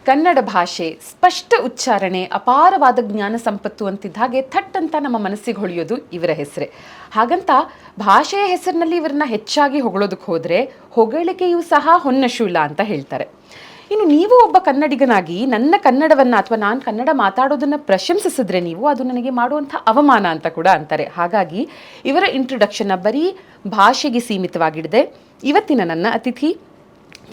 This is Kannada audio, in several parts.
ಕನ್ನಡ ಭಾಷೆ ಸ್ಪಷ್ಟ ಉಚ್ಚಾರಣೆ ಅಪಾರವಾದ ಜ್ಞಾನ ಸಂಪತ್ತು ಅಂತಿದ್ದ ಹಾಗೆ ಥಟ್ ಅಂತ ನಮ್ಮ ಮನಸ್ಸಿಗೆ ಹೊಳೆಯೋದು ಇವರ ಹೆಸರೇ. ಹಾಗಂತ ಭಾಷೆಯ ಹೆಸರಿನಲ್ಲಿ ಇವರನ್ನ ಹೆಚ್ಚಾಗಿ ಹೊಗಳೋದಕ್ಕೆ ಹೋದರೆ ಹೊಗಳಿಕೆಯೂ ಸಹ ಹೊನ್ನಶೂಲ ಅಂತ ಹೇಳ್ತಾರೆ. ಇನ್ನು ನೀವು ಒಬ್ಬ ಕನ್ನಡಿಗನಾಗಿ ನನ್ನ ಕನ್ನಡವನ್ನು ಅಥವಾ ನಾನು ಕನ್ನಡ ಮಾತಾಡೋದನ್ನು ಪ್ರಶಂಸಿಸಿದ್ರೆ ನೀವು ಅದು ನನಗೆ ಮಾಡುವಂಥ ಅವಮಾನ ಅಂತ ಕೂಡ ಅಂತಾರೆ. ಹಾಗಾಗಿ ಇವರ ಇಂಟ್ರೊಡಕ್ಷನ್ನ ಬರೀ ಭಾಷೆಗೆ ಸೀಮಿತವಾಗಿಡದೆ ಇವತ್ತಿನ ನನ್ನ ಅತಿಥಿ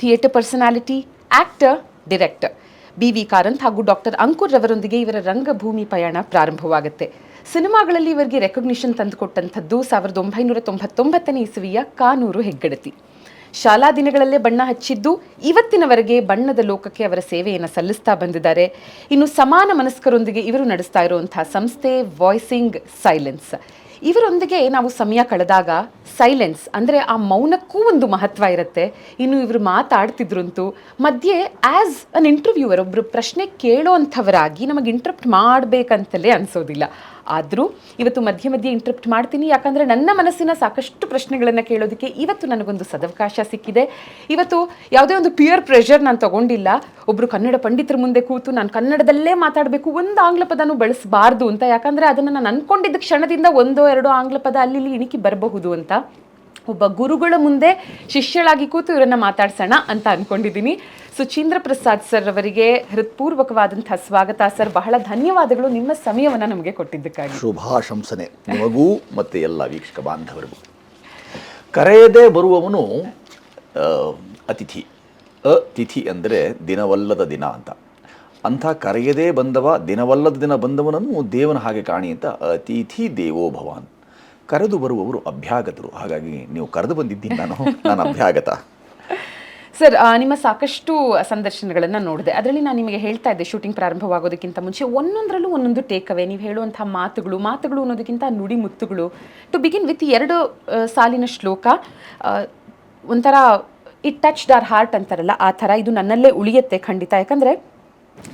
theatre personality, actor, director BV Karanth ಹಾಗೂ ಡಾಕ್ಟರ್ ಅಂಕುರ್ ರವರೊಂದಿಗೆ ಇವರ ರಂಗಭೂಮಿ ಪಯಣ ಪ್ರಾರಂಭವಾಗುತ್ತೆ. ಸಿನಿಮಾಗಳಲ್ಲಿ ಇವರಿಗೆ ರೆಕಗ್ನಿಷನ್ ತಂದುಕೊಟ್ಟಂಥದ್ದು 1999ನೇ ಇಸವಿಯ ಕಾನೂರು ಹೆಗ್ಗಡತಿ. ಶಾಲಾ ದಿನಗಳಲ್ಲೇ ಬಣ್ಣ ಹಚ್ಚಿದ್ದು ಇವತ್ತಿನವರೆಗೆ ಬಣ್ಣದ ಲೋಕಕ್ಕೆ ಅವರ ಸೇವೆಯನ್ನು ಸಲ್ಲಿಸ್ತಾ ಬಂದಿದ್ದಾರೆ. ಇನ್ನು ಸಮಾನ ಮನಸ್ಕರೊಂದಿಗೆ ಇವರು ನಡೆಸ್ತಾ ಇರುವಂತಹ ಸಂಸ್ಥೆ ವಾಯ್ಸಿಂಗ್ ಸೈಲೆನ್ಸ್. ಇವರೊಂದಿಗೆ ನಾವು ಸಮಯ ಕಳೆದಾಗ ಸೈಲೆನ್ಸ್ ಅಂದರೆ ಆ ಮೌನಕ್ಕೂ ಒಂದು ಮಹತ್ವ ಇರುತ್ತೆ. ಇನ್ನು ಇವರು ಮಾತಾಡ್ತಿದ್ರಂತೂ ಮಧ್ಯೆ ಆ್ಯಸ್ ಅನ್ ಇಂಟರ್ವ್ಯೂವರ್ ಒಬ್ಬರು ಪ್ರಶ್ನೆ ಕೇಳೋವಂಥವರಾಗಿ ನಮಗೆ ಇಂಟ್ರಪ್ಟ್ ಮಾಡಬೇಕಂತಲೇ ಅನಿಸೋದಿಲ್ಲ. ಆದರೂ ಇವತ್ತು ಮಧ್ಯೆ ಮಧ್ಯೆ ಇಂಟ್ರಪ್ಟ್ ಮಾಡ್ತೀನಿ, ಯಾಕಂದರೆ ನನ್ನ ಮನಸ್ಸಿನ ಸಾಕಷ್ಟು ಪ್ರಶ್ನೆಗಳನ್ನು ಕೇಳೋದಕ್ಕೆ ಇವತ್ತು ನನಗೊಂದು ಸದವಕಾಶ ಸಿಕ್ಕಿದೆ. ಇವತ್ತು ಯಾವುದೇ ಒಂದು ಪಿಯರ್ ಪ್ರೆಷರ್ ನಾನು ತಗೊಂಡಿಲ್ಲ. ಒಬ್ಬರು ಕನ್ನಡ ಪಂಡಿತರ ಮುಂದೆ ಕೂತು ನಾನು ಕನ್ನಡದಲ್ಲೇ ಮಾತಾಡಬೇಕು, ಒಂದು ಆಂಗ್ಲ ಪದನೂ ಬಳಸಬಾರ್ದು ಅಂತ, ಯಾಕಂದರೆ ಅದನ್ನು ನಾನು ಅಂದ್ಕೊಂಡಿದ್ದ ಕ್ಷಣದಿಂದ ಒಂದೋ ಎರಡೋ ಆಂಗ್ಲ ಪದ ಅಲ್ಲಿ ಇಣಿಕಿ ಬರಬಹುದು ಅಂತ ಒಬ್ಬ ಗುರುಗಳ ಮುಂದೆ ಶಿಷ್ಯಳಾಗಿ ಕೂತು ಇವರನ್ನು ಮಾತಾಡ್ಸೋಣ ಅಂತ ಅಂದ್ಕೊಂಡಿದ್ದೀನಿ. ಸುಚೀಂದ್ರ ಪ್ರಸಾದ್ ಸರ್ ಅವರಿಗೆ ಹೃತ್ಪೂರ್ವಕವಾದಂಥ ಸ್ವಾಗತ. ಸರ್, ಬಹಳ ಧನ್ಯವಾದಗಳು ನಿಮ್ಮ ಸಮಯವನ್ನು ನಮಗೆ ಕೊಟ್ಟಿದ್ದಕ್ಕಾಗಿ. ಶುಭಾಶಂಸನೆ ನಿಮಗೂ ಮತ್ತು ಎಲ್ಲ ವೀಕ್ಷಕ ಬಾಂಧವರಿಗೂ. ಕರೆಯದೇ ಬರುವವನು ಅತಿಥಿ. ಅತಿಥಿ ಅಂದರೆ ದಿನವಲ್ಲದ ದಿನ ಅಂತ. ಅಂಥ ಕರೆಯದೇ ಬಂದವ, ದಿನವಲ್ಲದ ದಿನ ಬಂದವನನ್ನು ದೇವನ ಹಾಗೆ ಕಾಣಿ ಅಂತ ಅತಿಥಿ ದೇವೋ ಭವಾನ್. ಕರೆದು ಬರುವವರು ಅಭ್ಯಾಗತರು. ಹಾಗಾಗಿ ನೀವು ಕರೆದು ಬಂದಿದ್ದೀನಿ, ನಾನು ಅಭ್ಯಾಗತ. ಸರ್, ನಿಮ್ಮ ಸಾಕಷ್ಟು ಸಂದರ್ಶನಗಳನ್ನು ನೋಡಿದೆ. ಅದರಲ್ಲಿ ನಾನು ನಿಮಗೆ ಹೇಳ್ತಾ ಇದ್ದೆ, ಶೂಟಿಂಗ್ ಪ್ರಾರಂಭವಾಗೋದಕ್ಕಿಂತ ಮುಂಚೆ ಒಂದೊಂದರಲ್ಲೂ ಒಂದೊಂದು ಟೇಕ್ ಅವೇ, ನೀವು ಹೇಳುವಂಥ ಮಾತುಗಳು ಅನ್ನೋದಕ್ಕಿಂತ ನುಡಿ ಮುತ್ತುಗಳು. ಟು ಬಿಗಿನ್ ವಿತ್ 2 ಸಾಲಿನ ಶ್ಲೋಕ, ಒಂಥರ ಇಟ್ ಟಚ್ಡ್ ಅವರ್ ಹಾರ್ಟ್ ಅಂತಾರಲ್ಲ ಆ ಥರ ಇದು ನನ್ನಲ್ಲೇ ಉಳಿಯುತ್ತೆ ಖಂಡಿತ. ಯಾಕಂದರೆ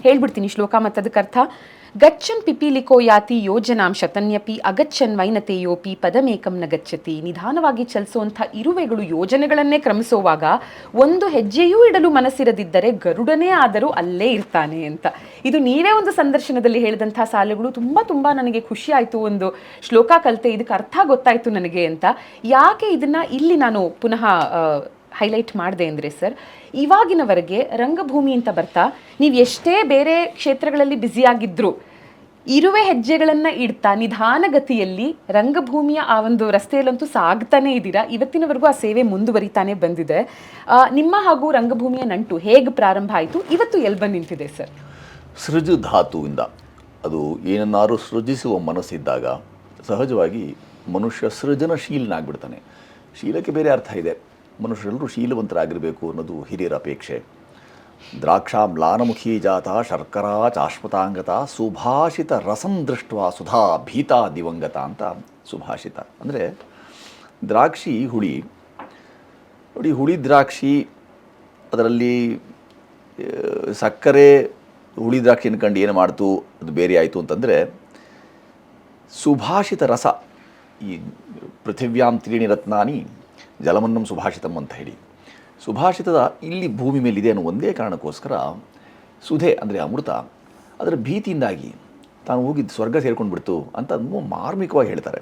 ಹೇಳ್ಬಿಡ್ತೀನಿ ಶ್ಲೋಕ ಮತ್ತು ಅದಕ್ಕೆ ಅರ್ಥ. ಗಚ್ಚನ್ ಪಿಪೀಲಿಕೋ ಯಾತಿ ಯೋಜನಾಂ ಶತನ್ಯಪಿ ಅಗಚ್ಚನ್ ವೈನತೆಯೋಪಿ ಪದಮೇಕಂ ನ ಗಚ್ಚತಿ. ನಿಧಾನವಾಗಿ ಚಲಿಸುವಂಥ ಇರುವೆಗಳು ಯೋಜನೆಗಳನ್ನೇ ಕ್ರಮಿಸುವಾಗ ಒಂದು ಹೆಜ್ಜೆಯೂ ಇಡಲು ಮನಸ್ಸಿರದಿದ್ದರೆ ಗರುಡನೇ ಆದರೂ ಅಲ್ಲೇ ಇರ್ತಾನೆ ಅಂತ. ಇದು ನೀವೇ ಒಂದು ಸಂದರ್ಶನದಲ್ಲಿ ಹೇಳಿದಂಥ ಸಾಲುಗಳು ತುಂಬ ನನಗೆ ಖುಷಿ ಆಯಿತು. ಒಂದು ಶ್ಲೋಕ ಕಲಿತೆ, ಇದಕ್ಕೆ ಅರ್ಥ ಗೊತ್ತಾಯಿತು ನನಗೆ ಅಂತ. ಯಾಕೆ ಇದನ್ನು ಇಲ್ಲಿ ನಾನು ಪುನಃ ಹೈಲೈಟ್ ಮಾಡಿದೆ ಅಂದರೆ ಸರ್, ಇವಾಗಿನವರೆಗೆ ರಂಗಭೂಮಿ ಅಂತ ಬರ್ತಾ ನೀವು ಎಷ್ಟೇ ಬೇರೆ ಕ್ಷೇತ್ರಗಳಲ್ಲಿ ಬ್ಯುಸಿಯಾಗಿದ್ದರೂ ಇರುವೆ ಹೆಜ್ಜೆಗಳನ್ನು ಇಡ್ತಾ ನಿಧಾನಗತಿಯಲ್ಲಿ ರಂಗಭೂಮಿಯ ಆ ಒಂದು ರಸ್ತೆಯಲ್ಲಂತೂ ಸಾಗ್ತಾನೇ ಇದ್ದೀರಾ. ಇವತ್ತಿನವರೆಗೂ ಆ ಸೇವೆ ಮುಂದುವರಿತಾನೆ ಬಂದಿದೆ. ನಿಮ್ಮ ಹಾಗೂ ರಂಗಭೂಮಿಯ ನಂಟು ಹೇಗೆ ಪ್ರಾರಂಭ ಆಯಿತು, ಇವತ್ತು ಎಲ್ಲಿ ಬಂದು ನಿಂತಿದೆ ಸರ್? ಸೃಜು ಧಾತುವಿಂದ. ಅದು ಏನನ್ನಾರು ಸೃಜಿಸುವ ಮನಸ್ಸಿದ್ದಾಗ ಸಹಜವಾಗಿ ಮನುಷ್ಯ ಸೃಜನಶೀಲನಾಗ್ಬಿಡ್ತಾನೆ. ಶೀಲಕ್ಕೆ ಬೇರೆ ಅರ್ಥ ಇದೆ. ಮನುಷ್ಯರೆಲ್ಲರೂ ಶೀಲವಂತರಾಗಿರಬೇಕು ಅನ್ನೋದು ಹಿರಿಯರ ಅಪೇಕ್ಷೆ. ದ್ರಾಕ್ಷಾ ಮ್ಲಾನಮುಖಿ ಜಾತ ಶರ್ಕರಾ ಚಾಶ್ವತಾಂಗತ ಸುಭಾಷಿತ ರಸಂ ದೃಷ್ಟ ಸುಧಾ ಭೀತಾ ದಿವಂಗತ ಅಂತ ಸುಭಾಷಿತ. ಅಂದರೆ ದ್ರಾಕ್ಷಿ ಹುಳಿ ನೋಡಿ, ಹುಳಿ ದ್ರಾಕ್ಷಿ ಅದರಲ್ಲಿ ಸಕ್ಕರೆ ಹುಳಿ ದ್ರಾಕ್ಷಿ ಅನ್ಕಂಡು ಏನು ಮಾಡ್ತು, ಅದು ಬೇರೆ ಆಯಿತು ಅಂತಂದರೆ ಸುಭಾಷಿತ ರಸ. ಈ ಪೃಥಿವ್ಯಾಂ ತ್ರೀಣಿ ರತ್ನಾನಿ ಜಲಮನ್ನಂ ಸುಭಾಷಿತಂ ಅಂತ ಹೇಳಿ ಸುಭಾಷಿತದ ಇಲ್ಲಿ ಭೂಮಿ ಮೇಲಿದೆ ಅನ್ನೋ ಒಂದೇ ಕಾರಣಕ್ಕೋಸ್ಕರ ಸುಧೆ ಅಂದರೆ ಅಮೃತ ಅದರ ಭೀತಿಯಿಂದಾಗಿ ತಾನು ಹೋಗಿ ಸ್ವರ್ಗ ಸೇರ್ಕೊಂಡು ಬಿಡ್ತು ಅಂತ ಮಾರ್ಮಿಕವಾಗಿ ಹೇಳ್ತಾರೆ.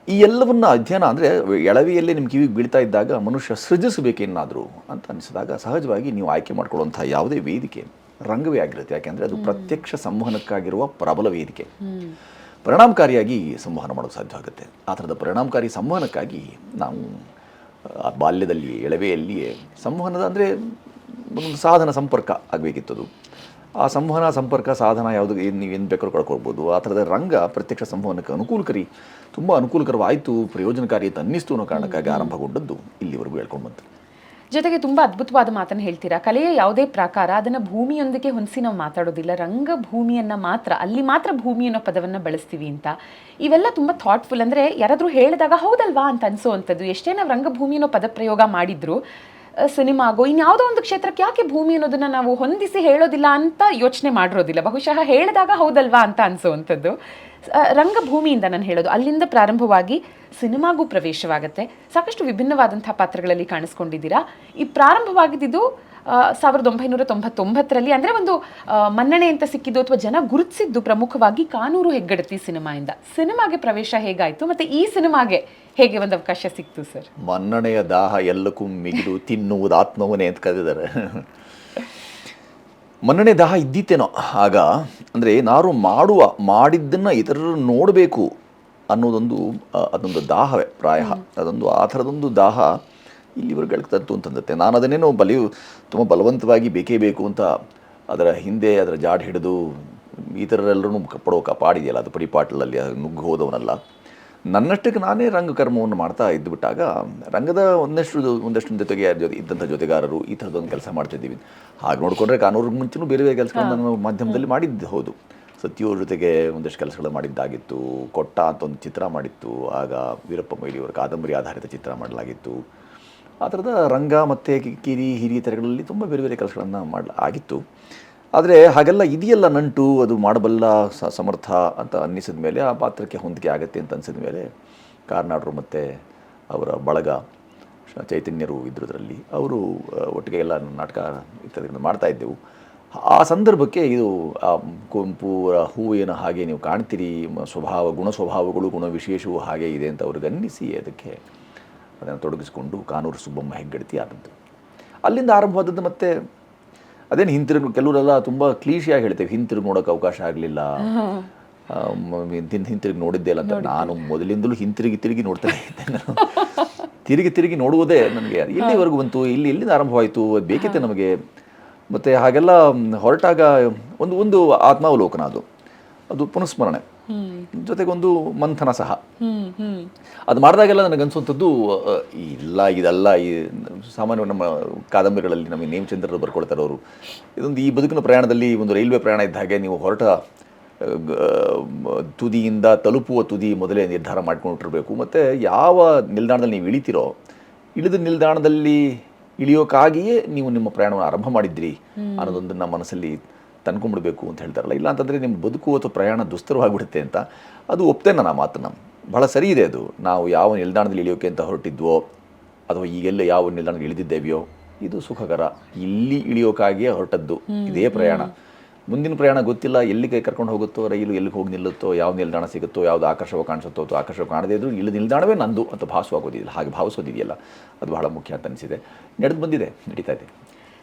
ಈ ಎಲ್ಲವನ್ನು ಅಧ್ಯಯನ ಅಂದರೆ ಎಳವೆಯಲ್ಲೇ ನಿಮ್ಮ ಕಿವಿಗೆ ಬೀಳ್ತಾ ಇದ್ದಾಗ ಮನುಷ್ಯ ಸೃಜಿಸಬೇಕೇನಾದರೂ ಅಂತ ಅನಿಸಿದಾಗ ಸಹಜವಾಗಿ ನೀವು ಆಯ್ಕೆ ಮಾಡ್ಕೊಳ್ಳುವಂಥ ಯಾವುದೇ ವೇದಿಕೆ ರಂಗವೇ ಆಗಿರುತ್ತೆ. ಯಾಕೆಂದರೆ ಅದು ಪ್ರತ್ಯಕ್ಷ ಸಂವಹನಕ್ಕಾಗಿರುವ ಪ್ರಬಲ ವೇದಿಕೆ. ಪರಿಣಾಮಕಾರಿಯಾಗಿ ಸಂವಹನ ಮಾಡೋದು ಸಾಧ್ಯವಾಗುತ್ತೆ. ಆ ಥರದ ಪರಿಣಾಮಕಾರಿ ಸಂವಹನಕ್ಕಾಗಿ ನಾವು ಬಾಲ್ಯದಲ್ಲಿ ಎಳವೆಯಲ್ಲಿಯೇ ಸಂವಹನದ ಅಂದರೆ ಒಂದು ಸಾಧನ ಸಂಪರ್ಕ ಆಗಬೇಕಿತ್ತದು. ಆ ಸಂವಹನ ಸಂಪರ್ಕ ಸಾಧನ ಯಾವುದು ನೀವೇನು ಬೇಕಾದ್ರೂ ಕಳ್ಕೊಳ್ಬೋದು. ಆ ಥರದ ರಂಗ ಪ್ರತ್ಯಕ್ಷ ಸಂವಹನಕ್ಕೆ ತುಂಬ ಅನುಕೂಲಕರವಾಯಿತು, ಪ್ರಯೋಜನಕಾರಿ ಅಂತ ಅನ್ನಿಸ್ತು ಅನ್ನೋ ಕಾರಣಕ್ಕಾಗಿ ಆರಂಭಗೊಂಡದ್ದು ಇಲ್ಲಿವರೆಗೂ ಹೇಳ್ಕೊಂಡು ಬಂತು. ಜೊತೆಗೆ ತುಂಬ ಅದ್ಭುತವಾದ ಮಾತನ್ನು ಹೇಳ್ತೀರಾ. ಕಲೆಯ ಯಾವುದೇ ಪ್ರಾಕಾರ ಅದನ್ನು ಭೂಮಿಯೊಂದಿಗೆ ಹೊಂದಿಸಿ ನಾವು ಮಾತಾಡೋದಿಲ್ಲ, ರಂಗಭೂಮಿಯನ್ನು ಮಾತ್ರ, ಅಲ್ಲಿ ಮಾತ್ರ ಭೂಮಿ ಅನ್ನೋ ಪದವನ್ನು ಬಳಸ್ತೀವಿ ಅಂತ. ಇವೆಲ್ಲ ತುಂಬ ಥಾಟ್ಫುಲ್. ಅಂದರೆ ಯಾರಾದರೂ ಹೇಳಿದಾಗ ಹೌದಲ್ವಾ ಅಂತ ಅನಿಸೋವಂಥದ್ದು. ಎಷ್ಟೇ ನಾವು ರಂಗಭೂಮಿ ಅನ್ನೋ ಪದ ಪ್ರಯೋಗ ಮಾಡಿದ್ರು ಸಿನಿಮಾಗೋ ಇನ್ಯಾವುದೋ ಒಂದು ಕ್ಷೇತ್ರಕ್ಕೆ ಯಾಕೆ ಭೂಮಿ ಅನ್ನೋದನ್ನು ನಾವು ಹೊಂದಿಸಿ ಹೇಳೋದಿಲ್ಲ ಅಂತ ಯೋಚನೆ ಮಾಡಿರೋದಿಲ್ಲ. ಬಹುಶಃ ಹೇಳಿದಾಗ ಹೌದಲ್ವಾ ಅಂತ ಅನಿಸೋವಂಥದ್ದು. ರಂಗಭೂಮಿಯಿಂದ ನಾನು ಹೇಳೋದು, ಅಲ್ಲಿಂದ ಪ್ರಾರಂಭವಾಗಿ ಸಿನಿಮಾಗೂ ಪ್ರವೇಶವಾಗುತ್ತೆ. ಸಾಕಷ್ಟು ವಿಭಿನ್ನವಾದಂಥ ಪಾತ್ರಗಳಲ್ಲಿ ಕಾಣಿಸ್ಕೊಂಡಿದ್ದೀರಾ. ಈ ಪ್ರಾರಂಭವಾಗಿದ್ದು 1999ರಲ್ಲಿ ಅಂದರೆ ಒಂದು ಮನ್ನಣೆ ಅಂತ ಸಿಕ್ಕಿದ್ದು ಅಥವಾ ಜನ ಗುರುತಿಸಿದ್ದು ಪ್ರಮುಖವಾಗಿ ಕಾನೂರು ಹೆಗ್ಗಡತಿ ಸಿನಿಮಾಯಿಂದ. ಸಿನಿಮಾಗೆ ಪ್ರವೇಶ ಹೇಗಾಯಿತು ಮತ್ತು ಈ ಸಿನಿಮಾಗೆ ಹೇಗೆ ಒಂದು ಅವಕಾಶ ಸಿಕ್ತು ಸರ್? ಮನ್ನಣೆಯ ದಾಹ ಎಲ್ಲಕ್ಕೂ ಮಿಗಿಲು ತಿನ್ನುವುದು ಆತ್ಮವನೇ ಅಂತ ಕರೆದಿದ್ದಾರೆ. ಮನ್ನಣೆ ದಾಹ ಇದ್ದಿತ್ತೇನೋ ಆಗ. ಅಂದರೆ ನಾನು ಮಾಡಿದ್ದನ್ನು ಇತರರು ನೋಡಬೇಕು ಅನ್ನೋದೊಂದು ಅದೊಂದು ದಾಹವೇ ಪ್ರಾಯ. ಅದೊಂದು ಆ ಥರದೊಂದು ದಾಹ ಇಲ್ಲಿವರೆಗೆ ತಂತು ಅಂತಂದತ್ತೆ. ನಾನು ಅದನ್ನೇನೋ ತುಂಬ ಬಲವಂತವಾಗಿ ಬೇಕೇ ಬೇಕು ಅಂತ ಅದರ ಹಿಂದೆ ಅದರ ಜಾಡ್ ಹಿಡಿದು ಈ ಥರರೆಲ್ಲರೂ ಕಾಪಾಡಿದೆಯಲ್ಲ, ಅದು ಪಡಿಪಾಟ್ಲಲ್ಲಿ ನುಗ್ಗು ಹೋದವನಲ್ಲ. ನನ್ನಷ್ಟಕ್ಕೆ ನಾನೇ ರಂಗಕರ್ಮವನ್ನು ಮಾಡ್ತಾ ಇದ್ದುಬಿಟ್ಟಾಗ ರಂಗದ ಒಂದಷ್ಟು ಜೊತೆಗೆ ಇದ್ದಂಥ ಜೊತೆಗಾರರು ಈ ಥರದೊಂದು ಕೆಲಸ ಮಾಡ್ತಿದ್ದೀವಿ. ಹಾಗೆ ನೋಡಿಕೊಂಡ್ರೆ ಕಾನೂರಿಗೆ ಮುಂಚೆನೂ ಬೇರೆ ಬೇರೆ ಕೆಲಸಗಳನ್ನು ನಾನು ಮಾಧ್ಯಮದಲ್ಲಿ ಮಾಡಿದ್ದು ಹೌದು. ಸತ್ಯವ್ರ ಜೊತೆಗೆ ಒಂದಷ್ಟು ಕೆಲಸಗಳು ಮಾಡಿದ್ದಾಗಿತ್ತು. ಕೊಟ್ಟ ಅಂತ ಒಂದು ಚಿತ್ರ ಮಾಡಿತ್ತು, ಆಗ ವೀರಪ್ಪ ಮೊಯ್ಲಿಯವರ ಕಾದಂಬರಿ ಆಧಾರಿತ ಚಿತ್ರ ಮಾಡಲಾಗಿತ್ತು. ಆ ಥರದ ರಂಗ ಮತ್ತು ಹಿರಿಯ ತೆರೆಗಳಲ್ಲಿ ತುಂಬ ಬೇರೆ ಬೇರೆ ಕೆಲಸಗಳನ್ನು ಆಗಿತ್ತು. ಆದರೆ ಹಾಗೆಲ್ಲ ಇದೆಯಲ್ಲ ನಂಟು, ಅದು ಮಾಡಬಲ್ಲ ಸಮರ್ಥ ಅಂತ ಅನ್ನಿಸಿದ ಮೇಲೆ, ಆ ಪಾತ್ರಕ್ಕೆ ಹೊಂದಿಕೆ ಆಗುತ್ತೆ ಅಂತ ಅನಿಸಿದ ಮೇಲೆ ಕಾರ್ನಾಡರು ಮತ್ತು ಅವರ ಬಳಗ ಚೈತನ್ಯರು ಇದ್ರದ್ರಲ್ಲಿ ಅವರು ಒಟ್ಟಿಗೆ ಎಲ್ಲ ನಾಟಕ ಇತ್ಯಾದಿಗಳನ್ನು ಮಾಡ್ತಾಯಿದ್ದೆವು. ಆ ಸಂದರ್ಭಕ್ಕೆ ಇದು ಕುವೆಂಪು ಹೂವೇನು ಹಾಗೆ ನೀವು ಕಾಣ್ತೀರಿ, ಗುಣ ಸ್ವಭಾವಗಳು ಗುಣ ವಿಶೇಷವೂ ಹಾಗೆ ಇದೆ ಅಂತ ಅವ್ರಿಗೆ ಅನ್ನಿಸಿ ಅದಕ್ಕೆ ಅದನ್ನು ತೊಡಗಿಸಿಕೊಂಡು ಕಾನೂರು ಸುಬ್ಬಮ್ಮ ಹೆಗ್ಗಡತಿ ಆದದ್ದು. ಅಲ್ಲಿಂದ ಆರಂಭವಾದದ್ದು. ಮತ್ತು ಅದೇನು ಕೆಲವರೆಲ್ಲ ತುಂಬ ಕ್ಲೀಶಿಯಾಗಿ ಹೇಳ್ತೇವೆ, ಹಿಂತಿರುಗಿ ನೋಡೋಕೆ ಅವಕಾಶ ಆಗಲಿಲ್ಲ, ಹಿಂತಿರುಗಿ ನೋಡಿದ್ದೆ ಇಲ್ಲ ಅಂತ. ನಾನು ಮೊದಲಿಂದಲೂ ತಿರುಗಿ ನೋಡ್ತಾನೆ ಇದ್ದೆ. ನಾನು ತಿರುಗಿ ನೋಡುವುದೇ ನನಗೆ ಎಲ್ಲಿವರೆಗೂ ಬಂತು, ಎಲ್ಲಿಂದ ಆರಂಭವಾಯಿತು, ಅದು ಬೇಕಿತ್ತೆ ನಮಗೆ. ಮತ್ತು ಹಾಗೆಲ್ಲ ಹೊರಟಾಗ ಒಂದು ಆತ್ಮಾವಲೋಕನ, ಅದು ಪುನಸ್ಮರಣೆ, ಜೊತೆಗೊಂದು ಮಂಥನ ಸಹ. ಅದು ಮಾಡಿದಾಗೆಲ್ಲ ನನಗನ್ಸುವಂಥದ್ದು ಇದೆಲ್ಲ ಈ ಸಾಮಾನ್ಯ ನಮ್ಮ ಕಾದಂಬರಿಗಳಲ್ಲಿ ನಮಗೆ ನೇಮಚಂದ್ರರು ಬರ್ಕೊಳ್ತಾರೆ ಅವರು. ಈ ಬದುಕಿನ ಪ್ರಯಾಣದಲ್ಲಿ ಒಂದು ರೈಲ್ವೆ ಪ್ರಯಾಣ ಇದ್ದ ಹಾಗೆ, ನೀವು ಹೊರಟ ತುದಿಯಿಂದ ತಲುಪುವ ತುದಿ ಮೊದಲೇ ನಿರ್ಧಾರ ಮಾಡ್ಕೊಂಡಿರ್ಬೇಕು. ಮತ್ತು ಯಾವ ನಿಲ್ದಾಣದಲ್ಲಿ ನೀವು ಇಳಿತೀರೋ, ಇಳಿದ ನಿಲ್ದಾಣದಲ್ಲಿ ಇಳಿಯೋಕ್ಕಾಗಿಯೇ ನೀವು ನಿಮ್ಮ ಪ್ರಯಾಣವನ್ನು ಆರಂಭ ಮಾಡಿದ್ರಿ ಅನ್ನೋದೊಂದನ್ನು ಮನಸ್ಸಲ್ಲಿ ತಂದ್ಕೊಂಡ್ಬಿಡ್ಬೇಕು ಅಂತ ಹೇಳ್ತಾರಲ್ಲ. ಇಲ್ಲ ಅಂತಂದರೆ ನಿಮ್ಮ ಬದುಕು ಅಥವಾ ಪ್ರಯಾಣ ದುಸ್ತರವಾಗಿಬಿಡುತ್ತೆ ಅಂತ. ಅದು ಒಪ್ತೇನೆ ನಾನು ಆ ಮಾತನ್ನು, ಬಹಳ ಸರಿ ಇದೆ ಅದು. ನಾವು ಯಾವ ನಿಲ್ದಾಣದಲ್ಲಿ ಇಳಿಯೋಕೆ ಅಂತ ಹೊರಟಿದ್ವೋ ಅಥವಾ ಈಗೆಲ್ಲ ಯಾವ ನಿಲ್ದಾಣದಲ್ಲಿ ಇಳಿದಿದ್ದೇವೆಯೋ ಇದು ಸುಖಕರ, ಇಲ್ಲಿ ಇಳಿಯೋಕ್ಕಾಗಿಯೇ ಹೊರಟದ್ದು ಇದೇ ಪ್ರಯಾಣ. ಮುಂದಿನ ಪ್ರಯಾಣ ಗೊತ್ತಿಲ್ಲ, ಎಲ್ಲಿಗೆ ಕರ್ಕೊಂಡು ಹೋಗುತ್ತೋ ರೈಲು, ಎಲ್ಲಿಗೆ ಹೋಗಿ ನಿಲ್ಲುತ್ತೋ, ಯಾವ ನಿಲ್ದಾಣ ಸಿಗುತ್ತೋ, ಯಾವುದು ಆಕರ್ಷವಾಗಿ ಕಾಣಿಸುತ್ತೋ ಅಥವಾ ಆಕರ್ಷವಾಗಿ ಕಾಣದೇ ಇದ್ರೂ ಇಳಿದ ನಿಲ್ದಾಣವೇ ನಂದು ಅಂತ ಭಾಸವಾಗೋದಿಲ್ಲ. ಹಾಗೆ ಭಾವಿಸೋದಿದೆಯಲ್ಲ, ಅದು ಬಹಳ ಮುಖ್ಯ ಅಂತ ಅನಿಸಿದೆ. ನಡೀತಾ ಇದೆ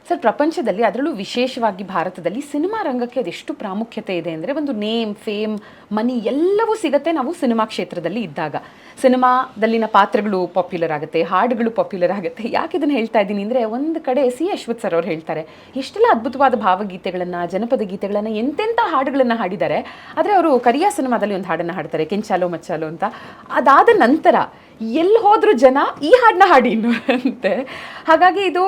ಸರ್. ಪ್ರಪಂಚದಲ್ಲಿ, ಅದರಲ್ಲೂ ವಿಶೇಷವಾಗಿ ಭಾರತದಲ್ಲಿ ಸಿನಿಮಾ ರಂಗಕ್ಕೆ ಅದೆಷ್ಟು ಪ್ರಾಮುಖ್ಯತೆ ಇದೆ ಅಂದರೆ, ಒಂದು ನೇಮ್, ಫೇಮ್, ಮನಿ ಎಲ್ಲವೂ ಸಿಗುತ್ತೆ ನಾವು ಸಿನಿಮಾ ಕ್ಷೇತ್ರದಲ್ಲಿ ಇದ್ದಾಗ. ಸಿನಿಮಾದಲ್ಲಿನ ಪಾತ್ರಗಳು ಪಾಪ್ಯುಲರ್ ಆಗುತ್ತೆ, ಹಾಡುಗಳು ಪಾಪ್ಯುಲರ್ ಆಗುತ್ತೆ. ಯಾಕೆ ಇದನ್ನು ಹೇಳ್ತಾ ಇದ್ದೀನಿ ಅಂದರೆ, ಒಂದು ಕಡೆ ಸಿ ಅಶ್ವಥ್ ಸರ್ ಅವ್ರು ಹೇಳ್ತಾರೆ, ಎಷ್ಟೆಲ್ಲ ಅದ್ಭುತವಾದ ಭಾವಗೀತೆಗಳನ್ನು, ಜನಪದ ಗೀತೆಗಳನ್ನು, ಎಂತೆಂಥ ಹಾಡುಗಳನ್ನು ಹಾಡಿದ್ದಾರೆ. ಆದರೆ ಅವರು ಕರಿಯಾ ಸಿನಿಮಾದಲ್ಲಿ ಒಂದು ಹಾಡನ್ನು ಹಾಡ್ತಾರೆ, ಕೆಂಚಾಲೋ ಮಚ್ಚಾಲೋ ಅಂತ. ಅದಾದ ನಂತರ ಎಲ್ಲಿ ಹೋದ್ರು ಜನ ಈ ಹಾಡನ್ನ ಹಾಡಿ ಅಂತೆ. ಹಾಗಾಗಿ ಇದು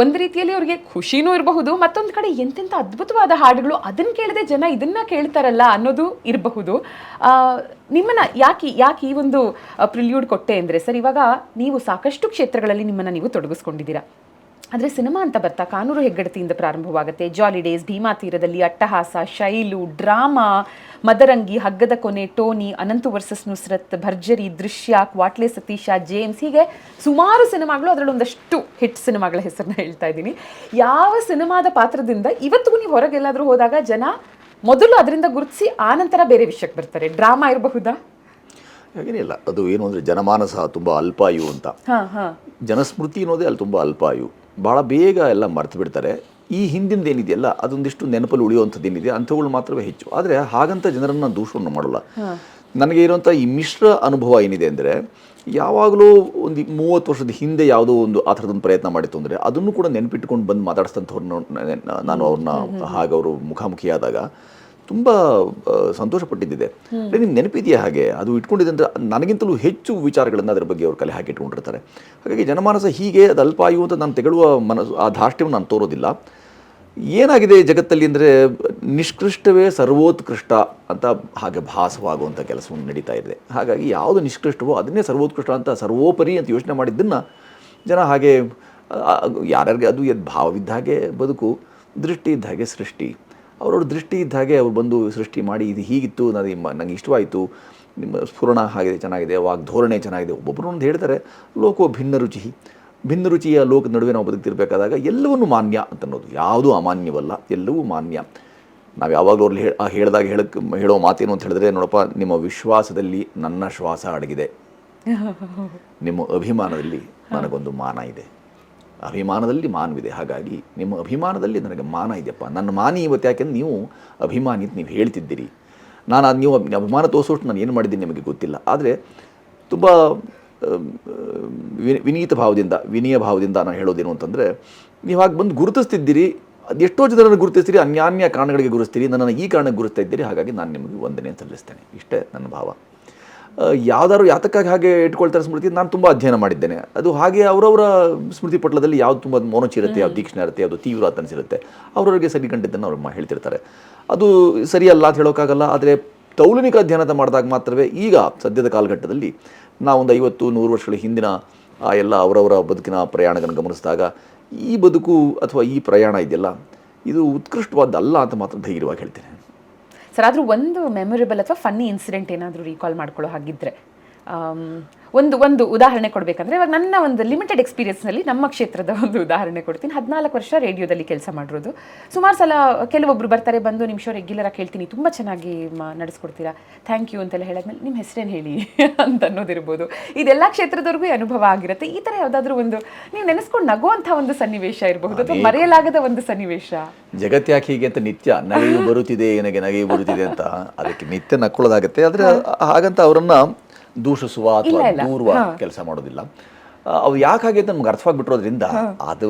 ಒಂದು ರೀತಿಯಲ್ಲಿ ಅವ್ರಿಗೆ ಖುಷಿನೂ ಇರಬಹುದು, ಮತ್ತೊಂದು ಕಡೆ ಎಂತೆಂಥ ಅದ್ಭುತವಾದ ಹಾಡುಗಳು, ಅದನ್ನು ಕೇಳದೆ ಜನ ಇದನ್ನು ಕೇಳ್ತಾರಲ್ಲ ಅನ್ನೋದು ಇರಬಹುದು. ನಿಮ್ಮನ್ನು ಯಾಕೆ ಈ ಒಂದು ಪ್ರಿಲ್ಯೂಡ್ ಕೊಟ್ಟೆ ಅಂದರೆ ಸರ್, ಇವಾಗ ನೀವು ಸಾಕಷ್ಟು ಕ್ಷೇತ್ರಗಳಲ್ಲಿ ನಿಮ್ಮನ್ನು ನೀವು ತೊಡಗಿಸ್ಕೊಂಡಿದ್ದೀರಾ. ಆದರೆ ಸಿನಿಮಾ ಅಂತ ಬರ್ತಾ ಕಾನೂರು ಹೆಗ್ಗಡತಿಯಿಂದ ಪ್ರಾರಂಭವಾಗುತ್ತೆ. ಜಾಲಿ ಡೇಸ್, ಭೀಮಾ ತೀರದಲ್ಲಿ, ಅಟ್ಟಹಾಸ, ಶೈಲು, ಡ್ರಾಮಾ, ಮದರಂಗಿ, ಹಗ್ಗದ ಕೊನೆ, ಟೋನಿ, ಅನಂತು ವರ್ಸಸ್ ನುಸ್ರತ್, ಭರ್ಜರಿ, ದೃಶ್ಯ, ಕ್ವಾಟ್ಲೆ ಸತೀಶ, ಜೇಮ್ಸ್, ಹೀಗೆ ಸುಮಾರು ಸಿನಿಮಾಗಳು. ಅದರಲ್ಲಿ ಒಂದಷ್ಟು ಹಿಟ್ ಸಿನಿಮಾಗಳ ಹೆಸರನ್ನ ಹೇಳ್ತಾ ಇದ್ದೀನಿ. ಯಾವ ಸಿನಿಮಾದ ಪಾತ್ರದಿಂದ ಇವತ್ತಿಗೂ ನೀವು ಹೊರಗೆಲ್ಲಾದರೂ ಹೋದಾಗ ಜನ ಮೊದಲು ಅದರಿಂದ ಗುರುತಿಸಿ ಆನಂತರ ಬೇರೆ ವಿಷಯಕ್ಕೆ ಬರ್ತಾರೆ? ಡ್ರಾಮಾ ಇರಬಹುದಾ? ಹಾಗೇನಿಲ್ಲ, ಅದು ಏನು ಅಂದರೆ ಜನಮಾನಸ ತುಂಬ ಅಲ್ಪಾಯು ಅಂತ. ಜನಸ್ಮೃತಿ ಅನ್ನೋದೇ ಅಲ್ಲಿ ತುಂಬ ಅಲ್ಪಾಯು, ಭಾಳ ಬೇಗ ಎಲ್ಲ ಮರ್ತು ಬಿಡ್ತಾರೆ. ಈ ಹಿಂದಿಂದ ಏನಿದೆಯಲ್ಲ ಅದೊಂದಿಷ್ಟು ನೆನಪಲ್ಲಿ ಉಳಿಯುವಂಥದ್ದು ಏನಿದೆ ಅಂಥವುಗಳು ಮಾತ್ರವೇ ಹೆಚ್ಚು. ಆದರೆ ಹಾಗಂತ ಜನರನ್ನು ದೂಷಣೆ ಮಾಡೋಲ್ಲ. ನನಗೆ ಇರುವಂಥ ಈ ಮಿಶ್ರ ಅನುಭವ ಏನಿದೆ ಅಂದರೆ, ಯಾವಾಗಲೂ ಒಂದು 30 ವರ್ಷದ ಹಿಂದೆ ಯಾವುದೋ ಒಂದು ಆ ಥರದೊಂದು ಪ್ರಯತ್ನ ಮಾಡಿತ್ತು ಅಂದರೆ ಅದನ್ನು ಕೂಡ ನೆನಪಿಟ್ಕೊಂಡು ಬಂದು ಮಾತಾಡಿಸ್ತಂಥವ್ರನ್ನ ನಾನು ಅವ್ರನ್ನ ಹಾಗೆ ಅವರು ಮುಖಾಮುಖಿಯಾದಾಗ ತುಂಬ ಸಂತೋಷಪಟ್ಟಿದ್ದಿದೆ. ನಿಮ್ಗೆ ನೆನಪಿದೆಯಾ ಹಾಗೆ ಅದು ಇಟ್ಕೊಂಡಿದೆ ಅಂದರೆ ನನಗಿಂತಲೂ ಹೆಚ್ಚು ವಿಚಾರಗಳನ್ನು ಅದರ ಬಗ್ಗೆ ಅವ್ರು ಕಲೆ ಹಾಕಿಟ್ಕೊಂಡಿರ್ತಾರೆ. ಹಾಗಾಗಿ ಜನಮಾನಸ ಹೀಗೆ ಅದು ಅಲ್ಪಾಯು ಅಂತ ನಾನು ತೆಗೊಳ್ಳುವ ಆ ಧಾರ್ಷ್ಟ್ಯವನ್ನು ನಾನು ತೋರೋದಿಲ್ಲ. ಏನಾಗಿದೆ ಜಗತ್ತಲ್ಲಿ ಅಂದರೆ, ನಿಷ್ಕೃಷ್ಟವೇ ಸರ್ವೋತ್ಕೃಷ್ಟ ಅಂತ ಹಾಗೆ ಭಾಸವಾಗುವಂಥ ಕೆಲಸವನ್ನು ನಡೀತಾ ಇದೆ. ಹಾಗಾಗಿ ಯಾವುದು ನಿಷ್ಕೃಷ್ಟವೋ ಅದನ್ನೇ ಸರ್ವೋತ್ಕೃಷ್ಟ ಅಂತ, ಸರ್ವೋಪರಿ ಅಂತ ಯೋಚನೆ ಮಾಡಿದ್ದನ್ನು ಜನ ಹಾಗೆ ಯಾರ್ಯಾರಿಗೆ ಅದು ಭಾವವಿದ್ದ ಹಾಗೆ ಬದುಕು, ದೃಷ್ಟಿ ಇದ್ದ ಹಾಗೆ ಸೃಷ್ಟಿ. ಅವ್ರವ್ರ ದೃಷ್ಟಿ ಇದ್ದ ಹಾಗೆ ಅವ್ರು ಬಂದು ಸೃಷ್ಟಿ ಮಾಡಿ ಇದು ಹೀಗಿತ್ತು, ನನಗೆ ಇಷ್ಟವಾಯಿತು, ನಿಮ್ಮ ಸ್ಫುರಣ ಹಾಗಿದೆ, ಚೆನ್ನಾಗಿದೆ, ವಾಗ್ಧೋರಣೆ ಚೆನ್ನಾಗಿದೆ. ಒಬ್ಬೊಬ್ಬರು ಒಂದು ಹೇಳ್ತಾರೆ ಲೋಕೋ ಭಿನ್ನ ರುಚಿ, ಭಿನ್ನ ರುಚಿಯ ಲೋಕದ ನಡುವೆ ನಾವು ಬದುಕ್ತಿರ್ಬೇಕಾದಾಗ ಎಲ್ಲವನ್ನೂ ಮಾನ್ಯ ಅಂತ ಅನ್ನೋದು, ಯಾವುದೂ ಅಮಾನ್ಯವಲ್ಲ, ಎಲ್ಲವೂ ಮಾನ್ಯ. ನಾವು ಯಾವಾಗಲೂ ಅವ್ರಲ್ಲಿ ಹೇಳಿದಾಗ ಹೇಳೋ ಮಾತೇನು ಅಂತ ಹೇಳಿದ್ರೆ, ನೋಡಪ್ಪ, ನಿಮ್ಮ ವಿಶ್ವಾಸದಲ್ಲಿ ನನ್ನ ಶ್ವಾಸ ಅಡಗಿದೆ, ನಿಮ್ಮ ಅಭಿಮಾನದಲ್ಲಿ ನನಗೊಂದು ಮಾನ ಇದೆ, ಅಭಿಮಾನದಲ್ಲಿ ಮಾನವಿದೆ, ಹಾಗಾಗಿ ನಿಮ್ಮ ಅಭಿಮಾನದಲ್ಲಿ ನನಗೆ ಮಾನ ಇದೆಯಪ್ಪ. ನನ್ನ ಮಾನಿ ಇವತ್ತು ಯಾಕೆಂದ್ರೆ ನೀವು ಅಭಿಮಾನಿ ಅಂತ ನೀವು ಹೇಳ್ತಿದ್ದೀರಿ. ನಾನು ಅದು ನೀವು ಅಭಿಮಾನ ತೋರಿಸೋಷ್ಟು ನಾನು ಏನು ಮಾಡಿದ್ದೀನಿ ನಿಮಗೆ ಗೊತ್ತಿಲ್ಲ, ಆದರೆ ತುಂಬ ವಿನೀತ ಭಾವದಿಂದ, ವಿನಯ ಭಾವದಿಂದ ನಾನು ಹೇಳೋದೇನು ಅಂತಂದರೆ, ನೀವು ಹಾಗೆ ಬಂದು ಗುರುತಿಸ್ತಿದ್ದೀರಿ, ಅದು ಎಷ್ಟೋ ಜನರನ್ನು ಗುರುತಿಸ್ತೀರಿ, ಅನ್ಯಾನ್ಯ ಕಾರಣಗಳಿಗೆ ಗುರುತಿಸ್ತೀರಿ, ನನ್ನನ್ನು ಈ ಕಾರಣಕ್ಕೆ ಗುರುತಿಸ್ತಾ ಇದ್ದೀರಿ, ಹಾಗಾಗಿ ನಾನು ನಿಮಗೆ ವಂದನೆ ಸಲ್ಲಿಸ್ತೇನೆ. ಇಷ್ಟೇ ನನ್ನ ಭಾವ. ಯಾವ್ದಾದ್ರು ಯಾತಕ್ಕಾಗಿ ಹಾಗೆ ಇಟ್ಕೊಳ್ತಾರೆ ಸ್ಮೃತಿ, ನಾನು ತುಂಬ ಅಧ್ಯಯನ ಮಾಡಿದ್ದೇನೆ. ಅದು ಹಾಗೆ ಅವರವರ ಸ್ಮೃತಿ ಪಟಲದಲ್ಲಿ ಯಾವ್ದು ತುಂಬ ಮೌನಚ ಇರುತ್ತೆ, ಯಾವ್ದು ತೀಕ್ಷ್ಣ ಇರುತ್ತೆ, ಯಾವುದು ತೀವ್ರ ಅಂತ ಅನಿಸಿರುತ್ತೆ, ಅವರವರಿಗೆ ಸರಿ ಕಂಡಿದ್ದನ್ನು ಅವ್ರು ಹೇಳ್ತಿರ್ತಾರೆ. ಅದು ಸರಿಯಲ್ಲ ಅಂತ ಹೇಳೋಕ್ಕಾಗಲ್ಲ. ಆದರೆ ತೌಲನಿಕ ಅಧ್ಯಯನ ಮಾಡಿದಾಗ ಮಾತ್ರವೇ ಈಗ ಸದ್ಯದ ಕಾಲಘಟ್ಟದಲ್ಲಿ ನಾವೊಂದು 50-100 ವರ್ಷಗಳ ಹಿಂದಿನ ಆ ಎಲ್ಲ ಅವರವರ ಬದುಕಿನ ಪ್ರಯಾಣಗಳನ್ನು ಗಮನಿಸಿದಾಗ ಈ ಬದುಕು ಅಥವಾ ಈ ಪ್ರಯಾಣ ಇದೆಯಲ್ಲ, ಇದು ಉತ್ಕೃಷ್ಟವಾದಲ್ಲ ಅಂತ ಮಾತ್ರ ಧೈರ್ಯವಾಗಿ ಹೇಳ್ತೇನೆ. ಸರ್, ಆದರೂ ಒಂದು ಮೆಮೊರೇಬಲ್ ಅಥವಾ ಫನ್ನಿ ಇನ್ಸಿಡೆಂಟ್ ಏನಾದರೂ ರೀಕಾಲ್ ಮಾಡ್ಕೊಳ್ಳೋ ಹಾಗಿದ್ರೆ, ಒಂದು ಉದಾಹರಣೆ ಕೊಡಬೇಕಂದ್ರೆ, ಇವಾಗ ನನ್ನ ಒಂದು ಲಿಮಿಟೆಡ್ ಎಕ್ಸ್ಪೀರಿಯನ್ಸ್ನಲ್ಲಿ ನಮ್ಮ ಕ್ಷೇತ್ರದ ಒಂದು ಉದಾಹರಣೆ ಕೊಡ್ತೀನಿ. 14 ವರ್ಷ ರೇಡಿಯೋದಲ್ಲಿ ಕೆಲಸ ಮಾಡಿರೋದು. ಸುಮಾರು ಸಲ ಕೆಲವೊಬ್ಬರು ಬರ್ತಾರೆ, ಬಂದು ನಿಮ್ಮ ಶೋ ರೆಗ್ಯುಲರಾಗಿ ಕೇಳ್ತೀನಿ, ತುಂಬ ಚೆನ್ನಾಗಿ ನಡೆಸ್ಕೊಡ್ತೀರಾ, ಥ್ಯಾಂಕ್ ಯು ಅಂತೆಲ್ಲ ಹೇಳಿದ್ಮೇಲೆ ನಿಮ್ಮ ಹೆಸರೇನು ಹೇಳಿ ಅಂತ ಅನ್ನೋದಿರ್ಬೋದು. ಇದೆಲ್ಲ ಕ್ಷೇತ್ರದವ್ರಿಗೂ ಅನುಭವ ಆಗಿರುತ್ತೆ. ಈ ಥರ ಯಾವುದಾದ್ರೂ ಒಂದು ನೀವು ನೆನೆಸ್ಕೊಂಡು ನಗುವಂಥ ಒಂದು ಸನ್ನಿವೇಶ ಇರಬಹುದು, ಅಥವಾ ಮರೆಯಲಾಗದ ಒಂದು ಸನ್ನಿವೇಶ. ಜಗತ್ಯಾಕೆ ಹೀಗೆ ಅಂತ ನಿತ್ಯ ನಗೆಯು ಬರುತ್ತಿದೆ, ನಗೆಯು ಬರುತ್ತಿದೆ ಅಂತ ಅದಕ್ಕೆ ನಿತ್ಯ ನಕ್ಕೊಳ್ಳೋದಾಗತ್ತೆ. ಆದರೆ ಹಾಗಂತ ಅವರನ್ನು ದೂಷಿಸುವ ಅಥವಾ ದೂರುವ ಕೆಲಸ ಮಾಡೋದಿಲ್ಲ. ಅವು ಯಾಕೆ ಹಾಗೆ ಅಂತ ನಮ್ಗೆ ಅರ್ಥವಾಗಿಬಿಟ್ಟಿರೋದ್ರಿಂದ ಅದು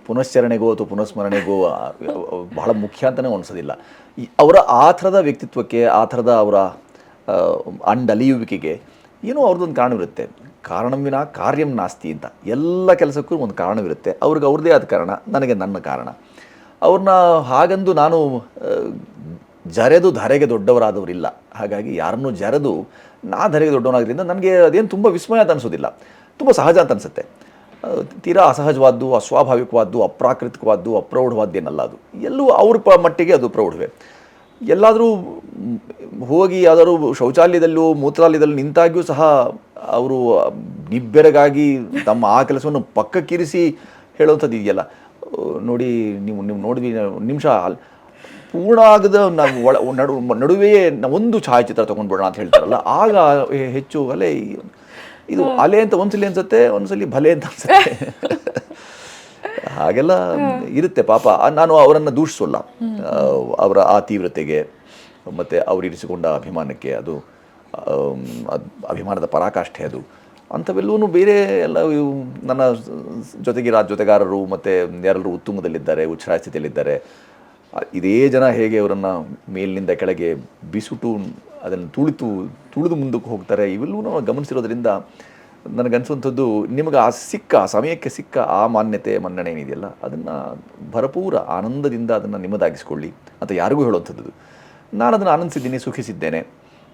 ಪುನಶ್ಚರಣೆಗೋ ಅಥವಾ ಪುನಸ್ಮರಣೆಗೋ ಬಹಳ ಮುಖ್ಯ ಅಂತಲೇ ಅನಿಸೋದಿಲ್ಲ. ಅವರ ಆ ಥರದ ವ್ಯಕ್ತಿತ್ವಕ್ಕೆ, ಆ ಥರದ ಅವರ ಅಂಡಲಿಯುವಿಕೆಗೆ ಏನೋ ಅವ್ರದ್ದೊಂದು ಕಾರಣವಿರುತ್ತೆ. ಕಾರಣವಿನ ಕಾರ್ಯಂ ನಾಸ್ತಿ ಅಂತ. ಎಲ್ಲ ಕೆಲಸಕ್ಕೂ ಒಂದು ಕಾರಣವಿರುತ್ತೆ. ಅವ್ರಿಗೆ ಅವ್ರದ್ದೇ ಆದ ಕಾರಣ, ನನಗೆ ನನ್ನ ಕಾರಣ. ಅವ್ರನ್ನ ಹಾಗಂದು ನಾನು ಜರೆದು ಧರೆಗೆ ದೊಡ್ಡವರಾದವರಿಲ್ಲ. ಹಾಗಾಗಿ ಯಾರನ್ನೂ ಜರೆದು ನಾ ಧರೆಗೆ ದೊಡ್ಡವನಾದ್ರಿಂದ ನನಗೆ ಅದೇನು ತುಂಬ ವಿಸ್ಮಯ ಅಂತ ಅನಿಸೋದಿಲ್ಲ, ತುಂಬ ಸಹಜ ಅಂತ ಅನಿಸುತ್ತೆ. ತೀರಾ ಅಸಹಜವಾದ್ದು, ಅಸ್ವಾಭಾವಿಕವಾದ್ದು, ಅಪ್ರಾಕೃತಿಕವಾದ್ದು, ಅಪ್ರೌಢವಾದ್ದೇನಲ್ಲ ಅದು. ಎಲ್ಲವೂ ಅವ್ರ ಮಟ್ಟಿಗೆ ಅದು ಪ್ರೌಢವೇ. ಎಲ್ಲಾದರೂ ಹೋಗಿ ಯಾವ್ದಾದ್ರು ಶೌಚಾಲಯದಲ್ಲೂ ಮೂತ್ರಾಲಯದಲ್ಲೂ ನಿಂತಾಗಿಯೂ ಸಹ ಅವರು ನಿಬ್ಬೆರಗಾಗಿ ತಮ್ಮ ಆ ಕೆಲಸವನ್ನು ಪಕ್ಕಕ್ಕಿರಿಸಿ ಹೇಳುವಂಥದ್ದು ಇದೆಯಲ್ಲ, ನೋಡಿ ನೀವು ನೋಡಿದ್ವಿ ನಿಮಿಷ ಪೂರ್ಣ ಆಗದ ನಾವು ನಡುವೆಯೇ ಒಂದು ಛಾಯಾಚಿತ್ರ ತೊಗೊಂಡ್ಬಿಡೋಣ ಅಂತ ಹೇಳ್ತಾರಲ್ಲ, ಆಗ ಹೆಚ್ಚು ಅಲೆ ಇದು ಅಲೆ ಅಂತ ಒಂದ್ಸಲಿ ಅನ್ಸುತ್ತೆ, ಒಂದ್ಸಲಿ ಭಲೆ ಅಂತ ಅನ್ಸುತ್ತೆ. ಹಾಗೆಲ್ಲ ಇರುತ್ತೆ ಪಾಪ. ನಾನು ಅವರನ್ನು ದೂಷಿಸೋಲ್ಲ, ಅವರ ಆ ತೀವ್ರತೆಗೆ ಮತ್ತು ಅವರಿರಿಸಿಕೊಂಡ ಅಭಿಮಾನಕ್ಕೆ. ಅದು ಅಭಿಮಾನದ ಪರಾಕಾಷ್ಠೆ ಅದು. ಅಂಥವೆಲ್ಲವೂ ಬೇರೆ ಎಲ್ಲ ನನ್ನ ಜೊತೆಗಾರರು ಮತ್ತು ಯಾರೆಲ್ಲರೂ ಉತ್ತುಂಗದಲ್ಲಿದ್ದಾರೆ, ಉಚ್ಛ್ರಾಯ ಸ್ಥಿತಿಯಲ್ಲಿದ್ದಾರೆ. ಇದೇ ಜನ ಹೇಗೆ ಅವರನ್ನು ಮೇಲಿನಿಂದ ಕೆಳಗೆ ಬಿಸುಟು ಅದನ್ನು ತುಳಿದು ಮುಂದಕ್ಕೆ ಹೋಗ್ತಾರೆ, ಇವೆಲ್ಲವೂ ನಾವು ಗಮನಿಸಿರೋದ್ರಿಂದ ನನಗನ್ಸುವಂಥದ್ದು, ನಿಮಗೆ ಆ ಸಮಯಕ್ಕೆ ಸಿಕ್ಕ ಆ ಮಾನ್ಯತೆ ಮನ್ನಣೆ ಏನಿದೆಯಲ್ಲ, ಅದನ್ನು ಭರಪೂರ ಆನಂದದಿಂದ ಅದನ್ನು ನಿಮ್ಮದಾಗಿಸ್ಕೊಳ್ಳಿ ಅಂತ ಯಾರಿಗೂ ಹೇಳುವಂಥದ್ದು. ನಾನು ಅದನ್ನು ಆನಂದಿಸಿದ್ದೀನಿ, ಸುಖಿಸಿದ್ದೇನೆ.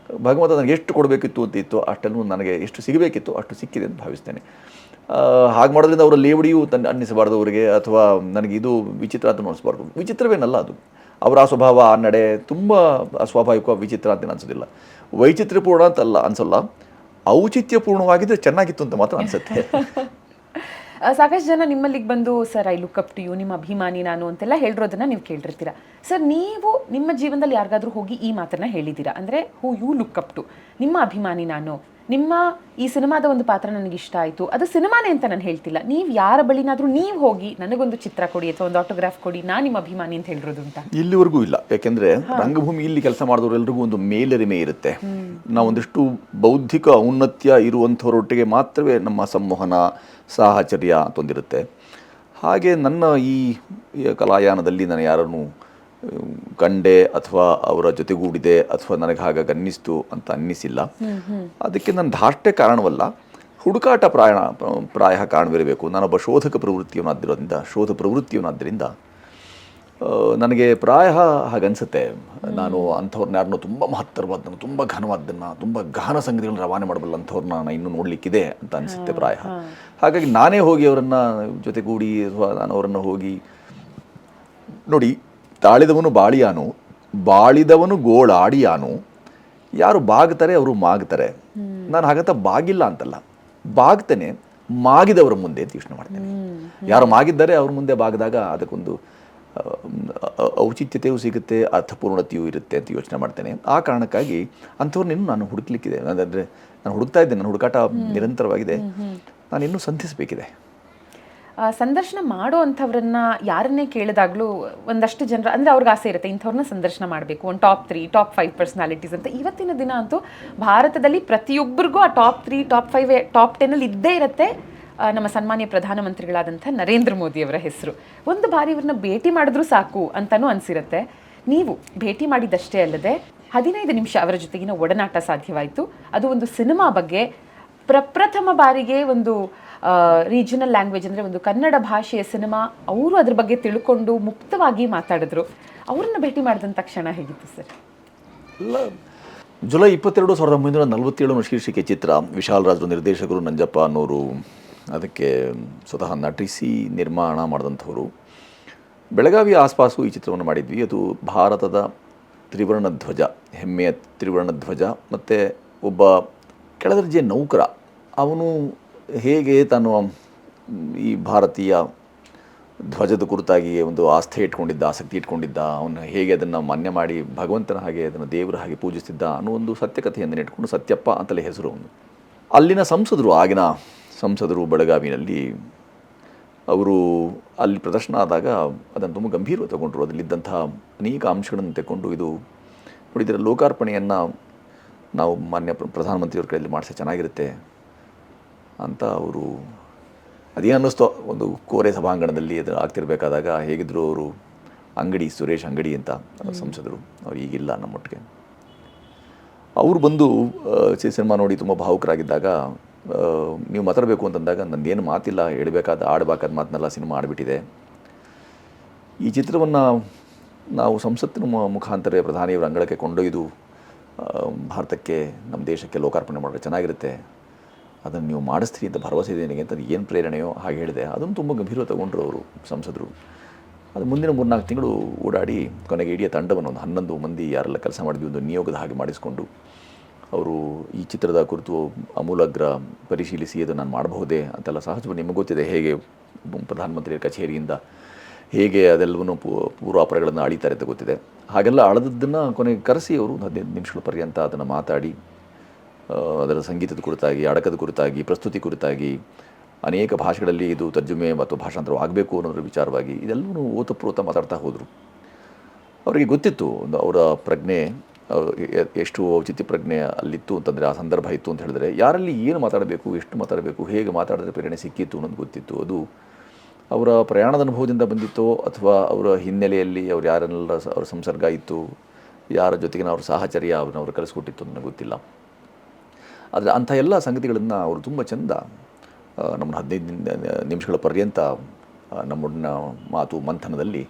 ಭಗವಂತ ನನಗೆ ಎಷ್ಟು ಕೊಡಬೇಕಿತ್ತು ಅಂತಿತ್ತು ಅಷ್ಟನ್ನು ನನಗೆ ಎಷ್ಟು ಸಿಗಬೇಕಿತ್ತು ಅಷ್ಟು ಸಿಕ್ಕಿದೆ ಅಂತ ಭಾವಿಸ್ತೇನೆ. ಹಾಗೆ ಮಾಡೋದ್ರಿಂದ ಅವರ ಲೇವಡಿಯೂ ಅನ್ನಿಸಬಾರ್ದು ಅವರಿಗೆ, ಅಥವಾ ನನಗೆ ಇದು ವಿಚಿತ್ರ ಅಂತ ಅನ್ನಿಸ್ಬಾರ್ದು. ವಿಚಿತ್ರವೇನಲ್ಲ ಅದು. ಅವರ ಆ ಸ್ವಭಾವ, ಆ ನಡೆ ತುಂಬ ಅಸ್ವಾಭಾವಿಕ, ವಿಚಿತ್ರ ಅಂತ ಅನಿಸೋದಿಲ್ಲ. ವೈಚಿತ್ರ್ಯಪೂರ್ಣ ಅಂತಲ್ಲ ಅನಿಸಲ್ಲ, ಔಚಿತ್ಯಪೂರ್ಣವಾಗಿದ್ದರೆ ಚೆನ್ನಾಗಿತ್ತು ಅಂತ ಮಾತ್ರ ಅನಿಸುತ್ತೆ. ಸಾಕಷ್ಟು ಜನ ನಿಮ್ಮಲ್ಲಿಗೆ ಬಂದು, sir I look up to you, ನಿಮ್ಮ ಅಭಿಮಾನಿ ನಾನು ಅಂತೆಲ್ಲ ಹೇಳಿರೋದನ್ನ ನೀವು ಕೇಳಿರ್ತೀರಾ. ಸರ್, ನೀವು ನಿಮ್ಮ ಜೀವನದಲ್ಲಿ ಯಾರಿಗಾದ್ರೂ ಹೋಗಿ ಈ ಮಾತನ್ನ ಹೇಳಿದ್ದೀರಾ? ಅಂದರೆ who you look up to, ನಿಮ್ಮ ಅಭಿಮಾನಿ ನಾನು, ನಿಮ್ಮ ಈ ಸಿನಿಮಾದ ಒಂದು ಪಾತ್ರ ನನಗೆ ಇಷ್ಟ ಆಯಿತು, ಅದು ಸಿನಿಮಾನೇ ಅಂತ ನಾನು ಹೇಳ್ತಿಲ್ಲ, ನೀವು ಯಾರ ಬಳಿನಾದರೂ ನೀವು ಹೋಗಿ ನನಗೊಂದು ಚಿತ್ರ ಕೊಡಿ ಅಥವಾ ಒಂದು ಆಟೋಗ್ರಾಫ್ ಕೊಡಿ, ನಾನು ನಿಮ್ಮ ಅಭಿಮಾನಿ ಅಂತ ಹೇಳಿರೋದು ಅಂತ? ಇಲ್ಲಿವರೆಗೂ ಇಲ್ಲ. ಯಾಕೆಂದರೆ ರಂಗಭೂಮಿ ಇಲ್ಲಿ ಕೆಲಸ ಮಾಡಿದವರೆಲ್ಲರಿಗೂ ಒಂದು ಮೇಲರಿಮೆ ಇರುತ್ತೆ. ನಾವೊಂದಿಷ್ಟು ಬೌದ್ಧಿಕ ಔನ್ನತ್ಯ ಇರುವಂಥವರೊಟ್ಟಿಗೆ ಮಾತ್ರವೇ ನಮ್ಮ ಸಂವಹನ, ಸಾಹಚರ್ಯ ಅಂತೊಂದಿರುತ್ತೆ. ಹಾಗೆ ನನ್ನ ಈ ಕಲಾಯಾನದಲ್ಲಿ ನಾನು ಯಾರನ್ನು ಕಂಡೆ ಅಥವಾ ಅವರ ಜೊತೆಗೂಡಿದೆ ಅಥವಾ ನನಗೆ ಹಾಗಾಗಿ ಅನ್ನಿಸ್ತು ಅಂತ ಅನ್ನಿಸಿಲ್ಲ. ಅದಕ್ಕೆ ನನ್ನ ಧಾರ್ಷ್ಟ್ಯ ಕಾರಣವಲ್ಲ, ಹುಡುಕಾಟ ಪ್ರಾಯ ಕಾರಣವಿರಬೇಕು. ನಾನೊಬ್ಬ ಶೋಧ ಪ್ರವೃತ್ತಿಯವನಾದ್ದರಿಂದ ನನಗೆ ಪ್ರಾಯ ಹಾಗನ್ಸುತ್ತೆ. ನಾನು ಅಂಥವ್ರನ್ನ ಯಾರನ್ನೋ ತುಂಬ ಮಹತ್ತರವಾದ್ದನ್ನು, ತುಂಬ ಘನವಾದ್ದನ್ನು, ತುಂಬ ಗಹನ ಸಂಗತಿಗಳನ್ನ ರವಾನೆ ಮಾಡಬಲ್ಲ ಅಂಥವ್ರನ್ನ ನಾನು ಇನ್ನೂ ನೋಡಲಿಕ್ಕಿದೆ ಅಂತ ಅನಿಸುತ್ತೆ ಪ್ರಾಯ. ಹಾಗಾಗಿ ನಾನೇ ಹೋಗಿ ಅವರನ್ನು ಜೊತೆಗೂಡಿ ಅಥವಾ ನಾನು ಅವರನ್ನು ಹೋಗಿ ನೋಡಿ, ತಾಳಿದವನು ಬಾಳಿಯಾನು, ಬಾಳಿದವನು ಗೋಳಾಡಿಯಾನು, ಯಾರು ಬಾಗ್ತಾರೆ ಅವರು ಮಾಗ್ತಾರೆ. ನಾನು ಹಾಗಂತ ಬಾಗಿಲ್ಲ ಅಂತಲ್ಲ, ಬಾಗ್ತೇನೆ, ಮಾಗಿದವರ ಮುಂದೆ ಅಂತ ಯೋಚನೆ ಮಾಡ್ತೇನೆ. ಯಾರು ಮಾಗಿದ್ದಾರೆ ಅವ್ರ ಮುಂದೆ ಬಾಗಿದಾಗ ಅದಕ್ಕೊಂದು ಔಚಿತ್ಯತೆಯೂ ಸಿಗುತ್ತೆ, ಅರ್ಥಪೂರ್ಣತೆಯೂ ಇರುತ್ತೆ ಅಂತ ಯೋಚನೆ ಮಾಡ್ತೇನೆ. ಆ ಕಾರಣಕ್ಕಾಗಿ ಅಂಥವ್ರನ್ನಿನ್ನೂ ನಾನು ಹುಡುಕ್ಲಿಕ್ಕಿದೆ. ಅಂದರೆ ನಾನು ಹುಡುಕ್ತಾ ಇದ್ದೇನೆ, ನನ್ನ ಹುಡುಕಾಟ ನಿರಂತರವಾಗಿದೆ. ನಾನು ಇನ್ನೂ ಸಂಧಿಸಬೇಕಿದೆ. ಸಂದರ್ಶನ ಮಾಡೋ ಅಂಥವ್ರನ್ನ ಯಾರನ್ನೇ ಕೇಳಿದಾಗಲೂ ಒಂದಷ್ಟು ಜನರ ಅಂದರೆ ಅವ್ರಿಗೆ ಆಸೆ ಇರುತ್ತೆ ಇಂಥವ್ರನ್ನ ಸಂದರ್ಶನ ಮಾಡಬೇಕು, ಒಂದು ಟಾಪ್ 3 ಟಾಪ್ 5 ಪರ್ಸ್ನಾಲಿಟೀಸ್ ಅಂತ. ಇವತ್ತಿನ ದಿನ ಅಂತೂ ಭಾರತದಲ್ಲಿ ಪ್ರತಿಯೊಬ್ಬರಿಗೂ ಆ ಟಾಪ್ 3 ಟಾಪ್ 5 ಟಾಪ್ 10 ಇದ್ದೇ ಇರುತ್ತೆ ನಮ್ಮ ಸನ್ಮಾನ್ಯ ಪ್ರಧಾನಮಂತ್ರಿಗಳಾದಂಥ ನರೇಂದ್ರ ಮೋದಿಯವರ ಹೆಸರು. ಒಂದು ಬಾರಿ ಇವ್ರನ್ನ ಭೇಟಿ ಮಾಡಿದ್ರೂ ಸಾಕು ಅಂತಲೂ ಅನಿಸಿರುತ್ತೆ. ನೀವು ಭೇಟಿ ಮಾಡಿದ್ದಷ್ಟೇ ಅಲ್ಲದೆ 15 ನಿಮಿಷ ಅವರ ಜೊತೆಗಿನ ಒಡನಾಟ ಸಾಧ್ಯವಾಯಿತು. ಅದು ಒಂದು ಸಿನಿಮಾ ಬಗ್ಗೆ ಪ್ರಪ್ರಥಮ ಬಾರಿಗೆ ಒಂದು ರೀಜನಲ್ ಲ್ಯಾಂಗ್ವೇಜ್ ಅಂದರೆ ಒಂದು ಕನ್ನಡ ಭಾಷೆಯ ಸಿನಿಮಾ, ಅವರು ಅದ್ರ ಬಗ್ಗೆ ತಿಳ್ಕೊಂಡು ಮುಕ್ತವಾಗಿ ಮಾತಾಡಿದ್ರು. ಅವ್ರನ್ನ ಭೇಟಿ ಮಾಡಿದಂಥ ಕ್ಷಣ ಹೇಗಿತ್ತು ಸರ್? ಇಲ್ಲ, ಜುಲೈ 22, 1947 ಶೀರ್ಷಿಕೆ ಚಿತ್ರ. ವಿಶಾಲ್ ರಾಜು ನಿರ್ದೇಶಕರು, ನಂಜಪ್ಪ ಅನ್ನೋರು ಅದಕ್ಕೆ ಸ್ವತಃ ನಟಿಸಿ ನಿರ್ಮಾಣ ಮಾಡಿದಂಥವರು. ಬೆಳಗಾವಿಯ ಆಸ್ಪಾಸು ಈ ಚಿತ್ರವನ್ನು ಮಾಡಿದ್ವಿ. ಅದು ಭಾರತದ ತ್ರಿವರ್ಣ ಧ್ವಜ, ಹೆಮ್ಮೆಯ ತ್ರಿವರ್ಣ ಧ್ವಜ, ಮತ್ತು ಒಬ್ಬ ಕೆಳದರ್ಜೆ ನೌಕರ ಅವನು ಹೇಗೆ ತಾನು ಈ ಭಾರತೀಯ ಧ್ವಜದ ಕುರಿತಾಗಿ ಒಂದು ಆಸ್ಥೆ ಇಟ್ಕೊಂಡಿದ್ದ, ಆಸಕ್ತಿ ಇಟ್ಕೊಂಡಿದ್ದ, ಅವನು ಹೇಗೆ ಅದನ್ನು ಮಾನ್ಯ ಮಾಡಿ ಭಗವಂತನ ಹಾಗೆ ಅದನ್ನು ದೇವರ ಹಾಗೆ ಪೂಜಿಸ್ತಿದ್ದ ಅನ್ನೋ ಒಂದು ಸತ್ಯಕಥೆಯನ್ನು ಇಟ್ಕೊಂಡು ಸತ್ಯಪ್ಪ ಅಂತಲೇ ಹೆಸರು ಅವನು. ಅಲ್ಲಿನ ಸಂಸದರು, ಆಗಿನ ಸಂಸದರು ಬೆಳಗಾವಿನಲ್ಲಿ, ಅವರು ಅಲ್ಲಿ ಪ್ರದರ್ಶನ ಆದಾಗ ಅದನ್ನು ತುಂಬ ಗಂಭೀರವಾಗಿ ತಗೊಂಡ್ರು. ಅದರಲ್ಲಿದ್ದಂತಹ ಅನೇಕ ಅಂಶಗಳನ್ನು ತೆಕ್ಕೊಂಡು ಇದು ನೋಡಿ, ಇದರ ಲೋಕಾರ್ಪಣೆಯನ್ನು ನಾವು ಮಾನ್ಯ ಪ್ರಧಾನಮಂತ್ರಿಯವ್ರ ಕೈಯಲ್ಲಿ ಮಾಡಿಸಿ ಚೆನ್ನಾಗಿರುತ್ತೆ ಅಂತ ಅವರು ಅದೇನು ಅನ್ನಿಸ್ತೋ. ಒಂದು ಕೋರೆ ಸಭಾಂಗಣದಲ್ಲಿ ಅದು ಆಗ್ತಿರ್ಬೇಕಾದಾಗ ಹೇಗಿದ್ರು ಅವರು ಅಂಗಡಿ, ಸುರೇಶ್ ಅಂಗಡಿ ಅಂತ ಸಂಸದರು, ಅವ್ರು ಈಗಿಲ್ಲ ನಮ್ಮೊಟ್ಟಿಗೆ, ಅವರು ಬಂದು ಸಿನಿಮಾ ನೋಡಿ ತುಂಬ ಭಾವುಕರಾಗಿದ್ದಾಗ ನೀವು ಮಾತಾಡಬೇಕು ಅಂತಂದಾಗ ನಂದೇನು ಮಾತಿಲ್ಲ, ಆಡಬೇಕಾದ ಮಾತನ್ನೆಲ್ಲ ಸಿನಿಮಾ ಆಡಿಬಿಟ್ಟಿದೆ. ಈ ಚಿತ್ರವನ್ನು ನಾವು ಸಂಸತ್ತಿನ ಮುಖಾಂತರ ಪ್ರಧಾನಿಯವರ ಅಂಗಳಕ್ಕೆ ಕೊಂಡೊಯ್ದು ಭಾರತಕ್ಕೆ, ನಮ್ಮ ದೇಶಕ್ಕೆ ಲೋಕಾರ್ಪಣೆ ಮಾಡಿದ್ರೆ ಚೆನ್ನಾಗಿರುತ್ತೆ, ಅದನ್ನು ನೀವು ಮಾಡಿಸ್ತೀರಿ ಅಂತ ಭರವಸೆ ಇದೆ ನನಗೆ ಅಂತ. ಏನು ಪ್ರೇರಣೆಯೋ ಹಾಗೆ ಹೇಳಿದೆ. ಅದನ್ನು ತುಂಬ ಗಂಭೀರವಾಗಿ ತಗೊಂಡ್ರು ಅವರು ಸಂಸದರು. ಅದು ಮುಂದಿನ 3-4 ತಿಂಗಳು ಓಡಾಡಿ ಕೊನೆಗೆ ಇಡೀ ತಂಡವನ್ನು ಒಂದು 11 ಮಂದಿ ಯಾರೆಲ್ಲ ಕೆಲಸ ಮಾಡಿದ್ವಿ ಒಂದು ನಿಯೋಗದ ಹಾಗೆ ಮಾಡಿಸ್ಕೊಂಡು ಅವರು ಈ ಚಿತ್ರದ ಕುರಿತು ಅಮೂಲಾಗ್ರ ಪರಿಶೀಲಿಸಿ ಅದು ನಾನು ಮಾಡಬಹುದೇ ಅಂತೆಲ್ಲ. ಸಹಜವಾಗಿ ನಿಮಗೆ ಗೊತ್ತಿದೆ ಹೇಗೆ ಪ್ರಧಾನಮಂತ್ರಿಯ ಕಚೇರಿಯಿಂದ ಹೇಗೆ ಅದೆಲ್ಲವನ್ನೂ ಪೂರ್ವಾಪರಗಳನ್ನು ಅಳಿತಾರೆ ಅಂತ ಗೊತ್ತಿದೆ. ಹಾಗೆಲ್ಲ ಅಳದದ್ದನ್ನು ಕೊನೆಗೆ ಕರೆಸಿ ಅವರು 15 ನಿಮಿಷಗಳ ಪರ್ಯಂತ ಅದನ್ನು ಮಾತಾಡಿ ಅದರ ಸಂಗೀತದ ಕುರಿತಾಗಿ, ಅಡಕದ ಕುರಿತಾಗಿ, ಪ್ರಸ್ತುತಿ ಕುರಿತಾಗಿ, ಅನೇಕ ಭಾಷೆಗಳಲ್ಲಿ ಇದು ತರ್ಜುಮೆ ಮತ್ತು ಭಾಷಾಂತರ ಆಗಬೇಕು ಅನ್ನೋದ್ರ ವಿಚಾರವಾಗಿ ಇದೆಲ್ಲವೂ ಓತಪ್ರೋತ ಮಾತಾಡ್ತಾ ಹೋದರು. ಅವರಿಗೆ ಗೊತ್ತಿತ್ತು ಅವರ ಪ್ರಜ್ಞೆ ಎಷ್ಟು ಔಚಿತ್ಯ ಪ್ರಜ್ಞೆ ಅಲ್ಲಿತ್ತು ಅಂತಂದರೆ, ಆ ಸಂದರ್ಭ ಇತ್ತು ಅಂತ ಹೇಳಿದ್ರೆ ಯಾರಲ್ಲಿ ಏನು ಮಾತಾಡಬೇಕು, ಎಷ್ಟು ಮಾತಾಡಬೇಕು, ಹೇಗೆ ಮಾತಾಡಿದ್ರೆ ಪ್ರೇರಣೆ ಸಿಕ್ಕಿತ್ತು ಅನ್ನೋದು ಗೊತ್ತಿತ್ತು. ಅದು ಅವರ ಪ್ರಯಾಣದ ಅನುಭವದಿಂದ ಬಂದಿತ್ತೋ ಅಥವಾ ಅವರ ಹಿನ್ನೆಲೆಯಲ್ಲಿ ಅವ್ರು ಯಾರನ್ನೆಲ್ಲ ಅವ್ರ ಸಂಸರ್ಗ ಇತ್ತು, ಯಾರ ಜೊತೆಗಿನ ಅವ್ರ ಸಾಹಚರ್ಯ ಅವ್ರನ್ನ ಕಲಿಸ್ಕೊಟ್ಟಿತ್ತು ನನಗೆ ಗೊತ್ತಿಲ್ಲ. ಆದರೆ ಅಂಥ ಎಲ್ಲ ಸಂಗತಿಗಳನ್ನು ಅವರು ತುಂಬ ಚೆಂದ ನಮ್ಮನ್ನು 15 ನಿಮಿಷಗಳ ಪರ್ಯಂತ ನಮ್ಮನ್ನ ಮಾತು ಮಂಥನದಲ್ಲಿ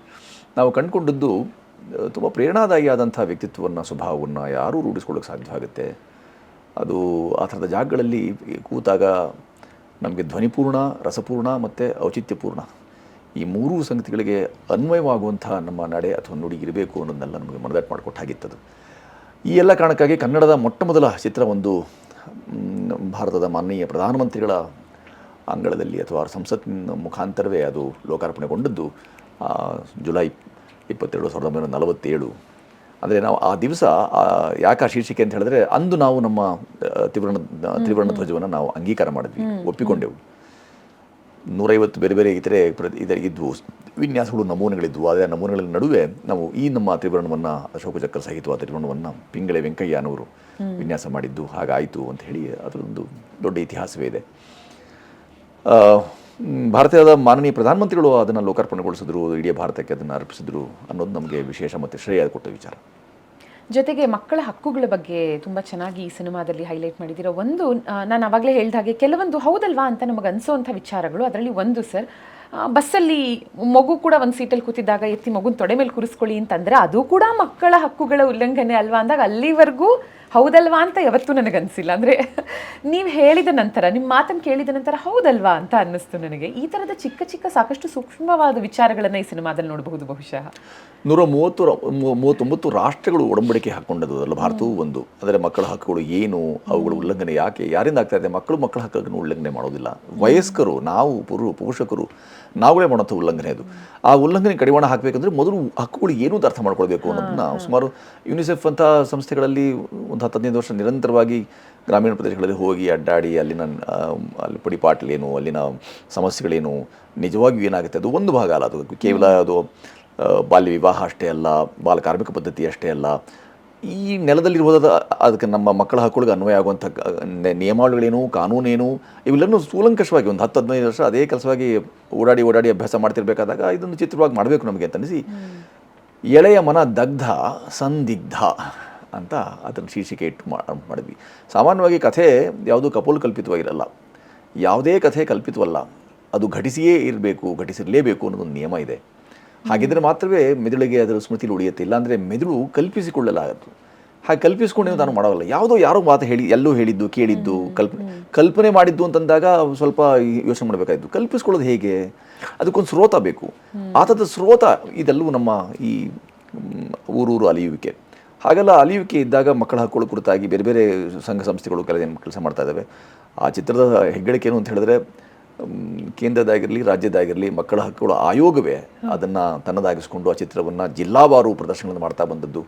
ನಾವು ಕಂಡುಕೊಂಡದ್ದು ತುಂಬ ಪ್ರೇರಣಾದಾಯಿಯಾದಂಥ ವ್ಯಕ್ತಿತ್ವವನ್ನು, ಸ್ವಭಾವವನ್ನು ಯಾರೂ ರೂಢಿಸ್ಕೊಳ್ಳೋಕ್ಕೆ ಸಾಧ್ಯವಾಗುತ್ತೆ. ಅದು ಆ ಥರದ ಜಾಗಗಳಲ್ಲಿ ಕೂತಾಗ ನಮಗೆ ಧ್ವನಿಪೂರ್ಣ, ರಸಪೂರ್ಣ ಮತ್ತು ಔಚಿತ್ಯಪೂರ್ಣ ಈ 3 ಸಂಗತಿಗಳಿಗೆ ಅನ್ವಯವಾಗುವಂಥ ನಮ್ಮ ನಡೆ ಅಥವಾ ನುಡಿ ಇರಬೇಕು ಅನ್ನೋದನ್ನೆಲ್ಲ ನಮಗೆ ಮನದಟ್ಟು ಮಾಡಿಕೊಟ್ಟಾಗಿತ್ತದು. ಈ ಎಲ್ಲ ಕಾರಣಕ್ಕಾಗಿ ಕನ್ನಡದ ಮೊಟ್ಟಮೊದಲ ಚಿತ್ರ ಒಂದು ಭಾರತದ ಮಾನನೀಯ ಪ್ರಧಾನಮಂತ್ರಿಗಳ ಅಂಗಳದಲ್ಲಿ ಅಥವಾ ಅವರ ಸಂಸತ್ತಿನ ಮುಖಾಂತರವೇ ಅದು ಲೋಕಾರ್ಪಣೆಗೊಂಡದ್ದು ಜುಲೈ 22, 1947. ಅಂದರೆ ನಾವು ಆ ದಿವಸ ಯಾಕೆ ಶೀರ್ಷಿಕೆ ಅಂತ ಹೇಳಿದ್ರೆ, ಅಂದು ನಾವು ನಮ್ಮ ತ್ರಿವರ್ಣ ಧ್ವಜವನ್ನು ನಾವು ಅಂಗೀಕಾರ ಮಾಡಿದ್ವಿ, ಒಪ್ಪಿಕೊಂಡೆವು. 150 ಬೇರೆ ಬೇರೆ ಇದ್ವು ವಿನ್ಯಾಸಗಳು, ನಮೂನೆಗಳಿದ್ವು. ಅದೇ ನಮೂನೆಗಳ ನಡುವೆ ನಾವು ಈ ನಮ್ಮ ತ್ರಿವರ್ಣವನ್ನು ಅಶೋಕ ಚಕ್ರ ಸಹಿತವಾದ ತ್ರಿವರ್ಣವನ್ನು ಪಿಂಗಳೆ ವೆಂಕಯ್ಯ ಅನ್ನೋರು ವಿನ್ಯಾಸ ಮಾಡಿದ್ದು ಹಾಗಾಯಿತು ಅಂತ ಹೇಳಿ ಅದರೊಂದು ದೊಡ್ಡ ಇತಿಹಾಸವೇ ಇದೆ. ಭಾರತದ ಮಾನನೀಯ ಪ್ರಧಾನಮಂತ್ರಿಗಳು ಅದನ್ನು ಲೋಕಾರ್ಪಣೆಗೊಳಿಸಿದ್ರು, ಇಡೀ ಭಾರತಕ್ಕೆ ಅದನ್ನು ಅರ್ಪಿಸಿದ್ರು ಅನ್ನೋದು ನಮಗೆ ವಿಶೇಷ ಮತ್ತು ಶ್ರೇಯ ಕೊಟ್ಟ ವಿಚಾರ. ಜೊತೆಗೆ ಮಕ್ಕಳ ಹಕ್ಕುಗಳ ಬಗ್ಗೆ ತುಂಬ ಚೆನ್ನಾಗಿ ಈ ಸಿನಿಮಾದಲ್ಲಿ ಹೈಲೈಟ್ ಮಾಡಿದ್ದೀರೋ. ಒಂದು ನಾನು ಆವಾಗಲೇ ಹೇಳಿದ ಹಾಗೆ ಕೆಲವೊಂದು ಹೌದಲ್ವಾ ಅಂತ ನಮಗೆ ಅನಿಸೋವಂಥ ವಿಚಾರಗಳು. ಅದರಲ್ಲಿ ಒಂದು ಸರ್, ಬಸ್ಸಲ್ಲಿ ಮಗು ಕೂಡ ಒಂದು ಸೀಟಲ್ಲಿ ಕೂತಿದ್ದಾಗ ಎತ್ತಿ ಮಗುನ ತೊಡೆ ಮೇಲೆ ಕೂರಿಸ್ಕೊಳ್ಳಿ ಅಂತಂದರೆ ಅದು ಕೂಡ ಮಕ್ಕಳ ಹಕ್ಕುಗಳ ಉಲ್ಲಂಘನೆ ಅಲ್ವಾ ಅಂದಾಗ ಅಲ್ಲಿವರೆಗೂ ಹೌದಲ್ವಾ ಅಂತ ಯಾವತ್ತೂ ನನಗನ್ಸಿಲ್ಲ. ಅಂದರೆ ನೀವು ಹೇಳಿದ ನಂತರ, ನಿಮ್ಮ ಮಾತನ್ನು ಕೇಳಿದ ನಂತರ ಹೌದಲ್ವಾ ಅಂತ ಅನ್ನಿಸ್ತು ನನಗೆ. ಈ ಥರದ ಚಿಕ್ಕ ಚಿಕ್ಕ ಸಾಕಷ್ಟು ಸೂಕ್ಷ್ಮವಾದ ವಿಚಾರಗಳನ್ನು ಈ ಸಿನಿಮಾದಲ್ಲಿ ನೋಡಬಹುದು ಬಹುಶಃ. 139 ರಾಷ್ಟ್ರಗಳು ಒಡಂಬಡಿಕೆ ಹಾಕ್ಕೊಂಡದ್ದು ಅದರಲ್ಲಿ ಭಾರತವೂ ಒಂದು. ಅಂದರೆ ಮಕ್ಕಳ ಹಕ್ಕುಗಳು ಏನು, ಅವುಗಳ ಉಲ್ಲಂಘನೆ ಯಾಕೆ, ಯಾರಿಂದ ಆಗ್ತಾ ಇದೆ, ಮಕ್ಕಳ ಹಕ್ಕನ್ನು ಉಲ್ಲಂಘನೆ ಮಾಡೋದಿಲ್ಲ. ವಯಸ್ಕರು, ನಾವು ಪೋಷಕರು ನಾವುಗಳೇ ಮಾಡೋಂಥ ಉಲ್ಲಂಘನೆ ಅದು. ಆ ಉಲ್ಲಂಘನೆ ಕಡಿವಾಣ ಹಾಕಬೇಕಂದ್ರೆ ಮೊದಲು ಹಕ್ಕುಗಳು ಏನು ಅಂತ ಅರ್ಥ ಮಾಡ್ಕೊಳ್ಬೇಕು ಅನ್ನೋದನ್ನ ಸುಮಾರು ಯುನಿಸೆಫ್ ಅಂತ ಸಂಸ್ಥೆಗಳಲ್ಲಿ ಒಂದು 10-15 ವರ್ಷ ನಿರಂತರವಾಗಿ ಗ್ರಾಮೀಣ ಪ್ರದೇಶಗಳಲ್ಲಿ ಹೋಗಿ ಅಡ್ಡಾಡಿ ಅಲ್ಲಿ ಪಡಿಪಾಟ್ಲೇನು, ಅಲ್ಲಿನ ಸಮಸ್ಯೆಗಳೇನು, ನಿಜವಾಗಿಯೂ ಏನಾಗುತ್ತೆ ಅದು ಒಂದು ಭಾಗ ಅಲ್ಲ. ಅದು ಕೇವಲ ಅದು ಬಾಲ್ಯ ವಿವಾಹ ಅಷ್ಟೇ ಅಲ್ಲ, ಬಾಲ ಕಾರ್ಮಿಕ ಪದ್ಧತಿ ಅಷ್ಟೇ ಅಲ್ಲ. ಈ ನೆಲದಲ್ಲಿರುವುದಾದ ಅದಕ್ಕೆ ನಮ್ಮ ಮಕ್ಕಳ ಹಕ್ಕುಗಳಿಗೆ ಅನ್ವಯ ಆಗುವಂಥ ನಿಯಮಾವಳಿಗಳೇನು, ಕಾನೂನೇನು, ಇವೆಲ್ಲನೂ ಕೂಲಂಕಷವಾಗಿ ಒಂದು 10-15 ವರ್ಷ ಅದೇ ಕೆಲಸವಾಗಿ ಓಡಾಡಿ ಅಭ್ಯಾಸ ಮಾಡ್ತಿರ್ಬೇಕಾದಾಗ ಇದೊಂದು ಚಿತ್ರವಾಗಿ ಮಾಡಬೇಕು ನಮಗೆ ಅಂತ ಅನಿಸಿ ಎಳೆಯ ಮನ ದಗ್ಧ ಸಂದಿಗ್ಧ ಅಂತ ಅದನ್ನು ಶೀರ್ಷಿಕೆ ಇಟ್ಟು ಮಾಡಿದ್ವಿ. ಸಾಮಾನ್ಯವಾಗಿ ಕಥೆ ಯಾವುದೂ ಕಲ್ಪಿತವಾಗಿರಲ್ಲ. ಯಾವುದೇ ಕಥೆ ಕಲ್ಪಿತವಲ್ಲ, ಅದು ಘಟಿಸಿಯೇ ಇರಬೇಕು, ಘಟಿಸಿರಲೇಬೇಕು ಅನ್ನೋದೊಂದು ನಿಯಮ ಇದೆ. ಹಾಗಿದ್ರೆ ಮಾತ್ರವೇ ಮೆದುಳಿಗೆ ಅದರ ಸ್ಮೃತಿಲಿ ಉಳಿಯುತ್ತೆ. ಇಲ್ಲಾಂದರೆ ಮೆದುಳು ಕಲ್ಪಿಸಿಕೊಳ್ಳಲಾಗದು. ಹಾಗೆ ಕಲ್ಪಿಸ್ಕೊಂಡು ನಾನು ಮಾಡೋಲ್ಲ. ಯಾರೋ ಮಾತು ಎಲ್ಲೂ ಹೇಳಿದ್ದು ಕೇಳಿದ್ದು ಕಲ್ಪನೆ ಮಾಡಿದ್ದು ಅಂತಂದಾಗ ಸ್ವಲ್ಪ ಯೋಚನೆ ಮಾಡಬೇಕಾಯಿತು. ಕಲ್ಪಿಸ್ಕೊಳ್ಳೋದು ಹೇಗೆ? ಅದಕ್ಕೊಂದು ಸ್ರೋತ ಬೇಕು. ಆತದ ಸ್ರೋತ ಇದೆಲ್ಲವೂ ನಮ್ಮ ಈ ಊರೂರು ಅಲಿಯುವಿಕೆ. ಹಾಗೆಲ್ಲ ಅಲಿಯುವಿಕೆ ಇದ್ದಾಗ ಮಕ್ಕಳ ಹಕ್ಕುಗಳ ಕುರಿತಾಗಿ ಬೇರೆ ಬೇರೆ ಸಂಘ ಸಂಸ್ಥೆಗಳು ಕೆಲಸ ಮಾಡ್ತಾ ಇದ್ದಾವೆ. ಆ ಚಿತ್ರದ ಹೆಗ್ಗಳಿಕೆ ಏನು ಅಂತ ಹೇಳಿದ್ರೆ, ಕೇಂದ್ರದಾಗಿರಲಿ ರಾಜ್ಯದಾಗಿರಲಿ ಮಕ್ಕಳ ಹಕ್ಕುಗಳ ಆಯೋಗವೇ ಅದನ್ನು ತನ್ನದಾಗಿಸ್ಕೊಂಡು ಆ ಚಿತ್ರವನ್ನು ಜಿಲ್ಲಾವಾರು ಪ್ರದರ್ಶನಗಳನ್ನು ಮಾಡ್ತಾ ಬಂದದ್ದು.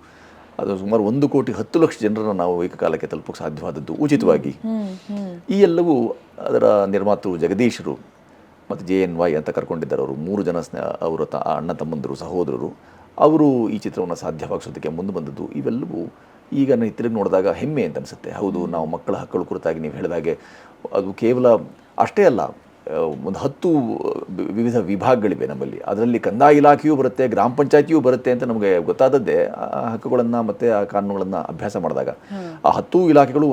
ಅದು ಸುಮಾರು 1,10,00,000 ಜನರನ್ನು ನಾವು ಏಕಕಾಲಕ್ಕೆ ತಲುಪೋಕೆ ಸಾಧ್ಯವಾದದ್ದು ಉಚಿತವಾಗಿ. ಈ ಎಲ್ಲವೂ ಅದರ ನಿರ್ಮಾತೃ ಜಗದೀಶರು ಮತ್ತು JNY ಅಂತ ಕರ್ಕೊಂಡಿದ್ದಾರೆ. ಅವರು 3 ಜನ ಅವರ ಅಣ್ಣ ತಮ್ಮಂದರು ಸಹೋದರರು. ಅವರು ಈ ಚಿತ್ರವನ್ನು ಸಾಧ್ಯವಾಗಿಸೋದಕ್ಕೆ ಮುಂದೆ ಬಂದದ್ದು. ಇವೆಲ್ಲವೂ ಈಗ ತಿರುಗಿ ನೋಡಿದಾಗ ಹೆಮ್ಮೆ ಅಂತ ಅನಿಸುತ್ತೆ. ಹೌದು, ನಾವು ಮಕ್ಕಳ ಹಕ್ಕುಗಳ ಕುರಿತಾಗಿ ನೀವು ಹೇಳಿದಾಗೆ ಅದು ಕೇವಲ ಅಷ್ಟೇ ಅಲ್ಲ, ಒಂದು 10 ವಿವಿಧ ವಿಭಾಗಗಳಿವೆ ನಮ್ಮಲ್ಲಿ. ಅದರಲ್ಲಿ ಕಂದಾಯ ಇಲಾಖೆಯೂ ಬರುತ್ತೆ, ಗ್ರಾಮ ಪಂಚಾಯತಿಯೂ ಬರುತ್ತೆ ಅಂತ ನಮಗೆ ಗೊತ್ತಾದದ್ದೇ ಆ ಹಕ್ಕುಗಳನ್ನು ಮತ್ತು ಆ ಕಾನೂನುಗಳನ್ನು ಅಭ್ಯಾಸ ಮಾಡಿದಾಗ. ಆ 10 ಇಲಾಖೆಗಳು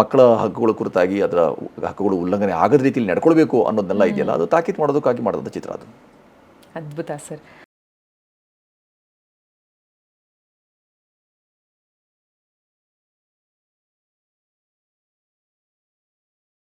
ಮಕ್ಕಳ ಹಕ್ಕುಗಳ ಕುರಿತಾಗಿ ಅದರ ಹಕ್ಕುಗಳು ಉಲ್ಲಂಘನೆ ಆಗದ ರೀತಿಯಲ್ಲಿ ನಡ್ಕೊಳ್ಬೇಕು ಅನ್ನೋದನ್ನೆಲ್ಲ ಇದೆಯಲ್ಲ, ಅದು ತಾಕೀತು ಮಾಡೋದಕ್ಕಾಗಿ ಮಾಡಿದ ಚಿತ್ರ ಅದು. ಅದ್ಭುತ ಸರ್.